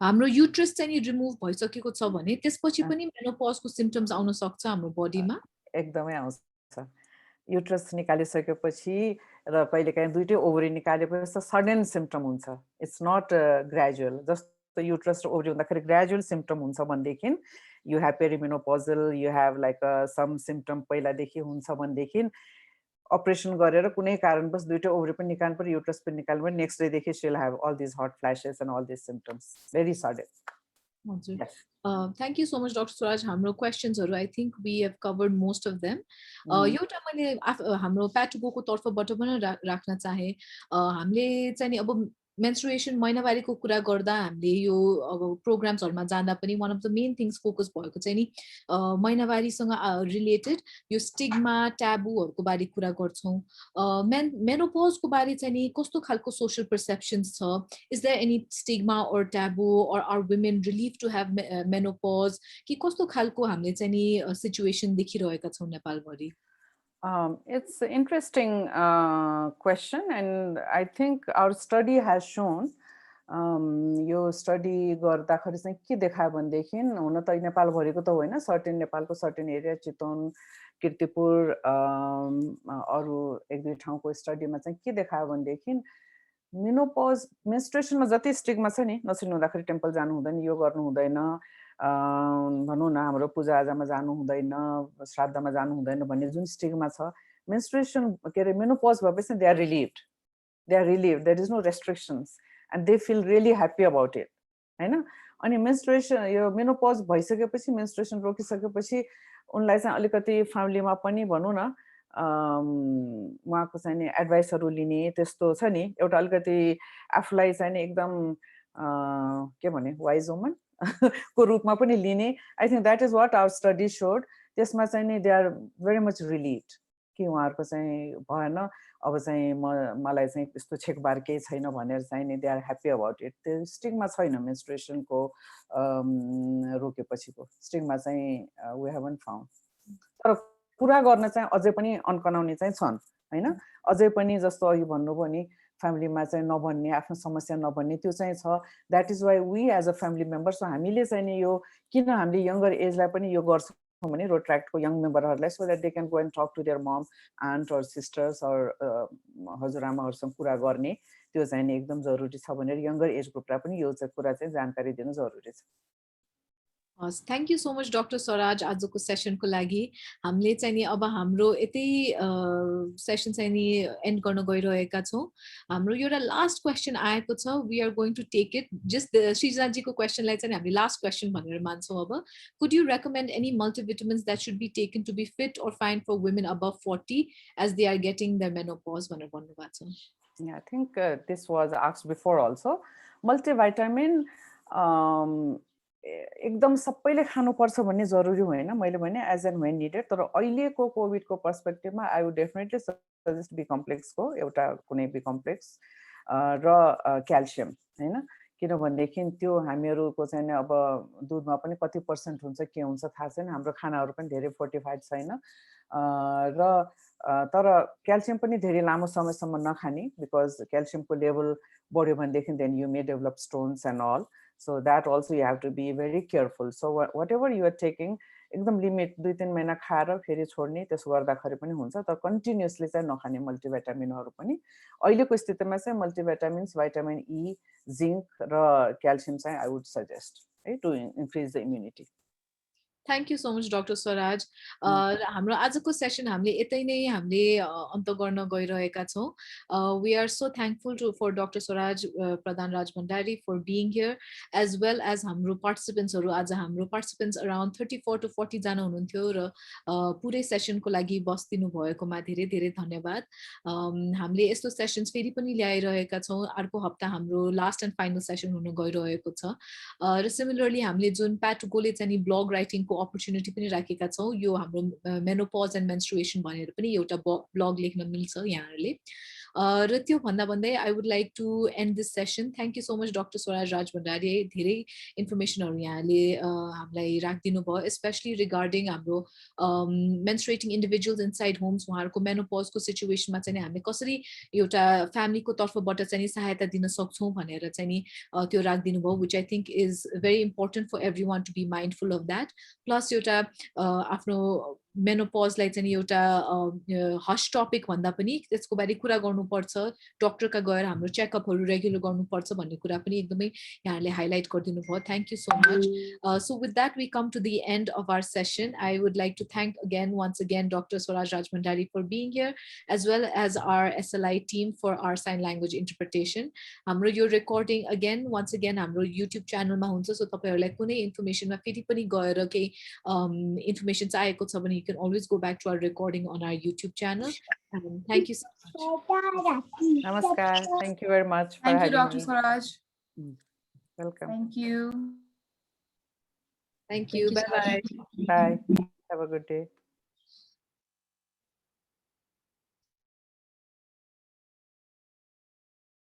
हाम्रो uterus चाहिँ नि remove भइसकेको छ भने त्यसपछि पनि मेनोपज को सिम्पटम्स आउन सक्छ हाम्रो बडीमा एकदमै आउँछ युट्रस निकालिसकेपछि र कहिलेकाहीँ दुईटै ओभरी निकालेपछि सडन सिम्पटम हुन्छ इट्स नट ग्रेजुअल जस्तो युट्रस र ओभरी हुँदाखेरि ग्रेजुअल सिम्पटम हुन्छ भनेदेखि you have perimenopausal, you have like some symptom पहिलादेखि हुन्छ भनेदेखि operation गरेर कुनै कारणवश दुईटा ओभरी पनि निकाल्नु पर्यो, युट्रस पनि निकाल्नु पर्यो, next day देखि she'll have all these hot flashes and all these symptoms, very sudden. Yes. Thank you so much, Dr. Swaraj. Hamro questions haru, I think we have covered most of them. Euta मैले हाम्रो Pad2Go को तर्फबाट पनि राख्न चाहे, हामीले चाहिँ नि अब menstruation महिनावारीको कुरा गर्दा हामीले यो अब प्रोग्राम्सहरुमा जाँदा पनि one of the main things focus भएको चाहिँ नि महिनावारीसँग related यो स्टिग्मा ट्याबुहरुको बारे कुरा गर्छौं. मेनोपॉज को बारे चाहिँ नि कस्तो खालको social perceptions छ? Is there any stigma or taboo, or are women relieved to have menopause? कि कस्तो खालको हामीले चाहिँ नि situation देखिरहेका छौं नेपालभरि? It's an interesting question, and I think our study has shown यो स्टडी गर्दाखेरि चाहिँ के देखायो भनेदेखि हुन त नेपालभरिको त होइन, सर्टेन नेपालको सर्टेन एरिया चितवन कीर्तिपुर अरु एक दुई ठाउँको स्टडीमा चाहिँ के देखायो भनेदेखि मेनोपज मेन्स्ट्रुएसनमा जति स्टिग्मा छ नि, नसिन हुँदाखेरि टेम्पल जानु हुँदैन, यो गर्नु हुँदैन, भनौँ न हाम्रो पूजाआजामा जानु हुँदैन, श्राद्धमा जानु हुँदैन भन्ने जुन स्टिग्मा छ, मेन्स्ट्रुएसन के अरे मेनोपज भएपछि they are relieved, there is no restrictions and they feel really happy about it, हैन? अनि मेन्स्ट्रुएसन यो मेनोपज भइसकेपछि मेन्स्ट्रुएसन रोकिसकेपछि उनलाई चाहिँ अलिकति फ्यामिलीमा पनि भनौँ न उहाँको चाहिँ नि एडभाइसहरु लिने त्यस्तो छ नि, एउटा अलिकति आफुलाई चाहिँ नि एकदम के भने वाइज वुमन को रूपमा पनि लिने. I think that is what our study showed. त्यसमा चाहिँ नि they are very much relieved कि उहाँहरुको चाहिँ भएन, अब चाहिँ मलाई चाहिँ त्यस्तो छेकबार केही छैन भनेर चाहिँ नि they are happy about it. त्यो स्टिग्मा छैन मेन्स्ट्रुएसनको रोकेपछिको स्टिग्मा चाहिँ वी हेभन्ट फाउन्ड. तर कुरा गर्न चाहिँ अझै पनि अनकनाउने चाहिँ छन् हैन, अझै पनि जस्तो अघि भन्नुभयो नि फ्यामिलीमा चाहिँ नभन्ने, आफ्नो समस्या नभन्ने त्यो चाहिँ छ. That is why we as a family members हामीले चाहिँ नि यो किन हामीले यङ्गर एजलाई पनि यो गर्छौँ भने रोट्र्याक्टको यङ मेम्बरहरूलाई, so that they can go and talk to their mum aunt or sisters or हजुरआमाहरूसँग कुरा गर्ने, त्यो चाहिँ नि एकदम जरुरी छ भनेर यङ्गर एज ग्रुपलाई पनि यो चाहिँ कुरा चाहिँ जानकारी दिनु जरुरी छ. Thank you so much doctor Swaraj आजको सेसनको लागि. हामीले चाहिँ नि अब हाम्रो यतै सेसन चाहिँ नि एन्ड गर्न गइरहेका छौँ. हाम्रो एउटा लास्ट क्वेसन आएको छ, we are going to take it. Just श्रीजाजीको क्वेसनलाई चाहिँ हामीले लास्ट क्वेसन भनेर मान्छौँ. अब could you recommend any multivitamins that should be taken to be fit or fine for women above 40 age they are getting their menopause भनेर भन्नुभएको छ. I think this was asked before also. Multivitamin एकदम सबैले खानुपर्छ भन्ने जरुरी होइन, मैले भने एज एन्ड व्हेन निडेड. तर अहिलेको कोभिडको पर्सपेक्टिभमा I would definitely suggest B कम्प्लेक्सको एउटा कुनै बी कम्प्लेक्स र क्याल्सियम हैन, किनभनेदेखि त्यो हामीहरूको चाहिँ अब दुधमा पनि कति पर्सेन्ट हुन्छ के हुन्छ थाहा छैन, हाम्रो खानाहरू पनि धेरै फोर्टिफाइड छैन र तर क्याल्सियम पनि धेरै लामो समयसम्म नखाने, बिकज क्याल्सियमको लेभल बढ्यो भनेदेखि then you may develop stones and all. So that also you have to be very careful. So whatever you are taking, एकदम लिमिट 2-3 महिना खाएर फेरि छोड्ने, त्यसो गर्दाखेरि पनि हुन्छ. तर कन्टिन्युअसली चाहिँ नखाने मल्टिभिटामिनहरू पनि. अहिलेको स्थितिमा चाहिँ मल्टिभिटामिन्स, भाइटामिन ई, जिंक र क्याल्सियम चाहिँ आई वुड सजेस्ट है to increase the immunity. Thank you so much doctor Swaraj. हाम्रो आजको सेसन हामीले यतै नै हामीले अन्त गर्न गइरहेका छौँ. We are so thankful for doctor Swaraj Pradhan Raj Bhandari for being here, as well as हाम्रो पार्टिसिपेन्ट्सहरू. आज हाम्रो पार्टिसिपेन्ट्स अराउन्ड 34 to 40 जना हुनुहुन्थ्यो र पुरै सेसनको लागि बस्दिनु भएकोमा धेरै धेरै धन्यवाद. हामीले यस्तो सेसन्स फेरि पनि ल्याइरहेका छौँ. अर्को हप्ता हाम्रो लास्ट एन्ड फाइनल सेसन हुन गइरहेको छ. र सिमिलरली हामीले जुन Pad2Go चाहिँ नि ब्लग राइटिङको अपर्च्युनिटी पनि राखेका छौँ. यो हाम्रो मेनोपज एन्ड मेन्स्ट्रुएसन भनेर पनि एउटा ब्लग लेख्न मिल्छ यहाँहरूले. र त्यो भन्दा भन्दै I would like to end this session. Thank you so much doctor Swaraj Raj Bhandari. धेरै इन्फर्मेसनहरू यहाँले हामीलाई राखिदिनु भयो, स्पेसली रिगार्डिङ हाम्रो मेन्स्ट्रुएटिङ इन्डिभिजुअल्स इनसाइड होम्स, उहाँहरूको मेनोपजको सिचुएसनमा चाहिँ हामीले कसरी एउटा फ्यामिलीको तर्फबाट चाहिँ नि सहायता दिन सक्छौँ भनेर चाहिँ नि त्यो राखिदिनु भयो, which I think is very important for every one to be mindful of that. Plus एउटा आफ्नो मेनोपजलाई चाहिँ एउटा हस टपिक भन्दा पनि त्यसको बारे कुरा गर्नुपर्छ, डक्टरका गएर हाम्रो चेकअपहरू रेगुलर गर्नुपर्छ भन्ने कुरा पनि एकदमै यहाँहरूले हाइलाइट गरिदिनु भयो. Thank you so much. So with that, we come to the end of our session. I would like to thank once again Dr. Swaraj Rajbhandari for being here, as well as our SLI team for our sign language interpretation. हाम्रो यो recording once again हाम्रो YouTube channel मा हुन्छ, so तपाईहरुलाई कुनै information मा फेरि पनि गएर केही information चाहिएको छ भने you can always go back to our recording on our YouTube channel. Thank you so much. Namaskar. Thank you very much for Thank you, having Dr. me. Swaraj. Welcome. Thank you. Thank you. Bye-bye. Bye. Have a good day.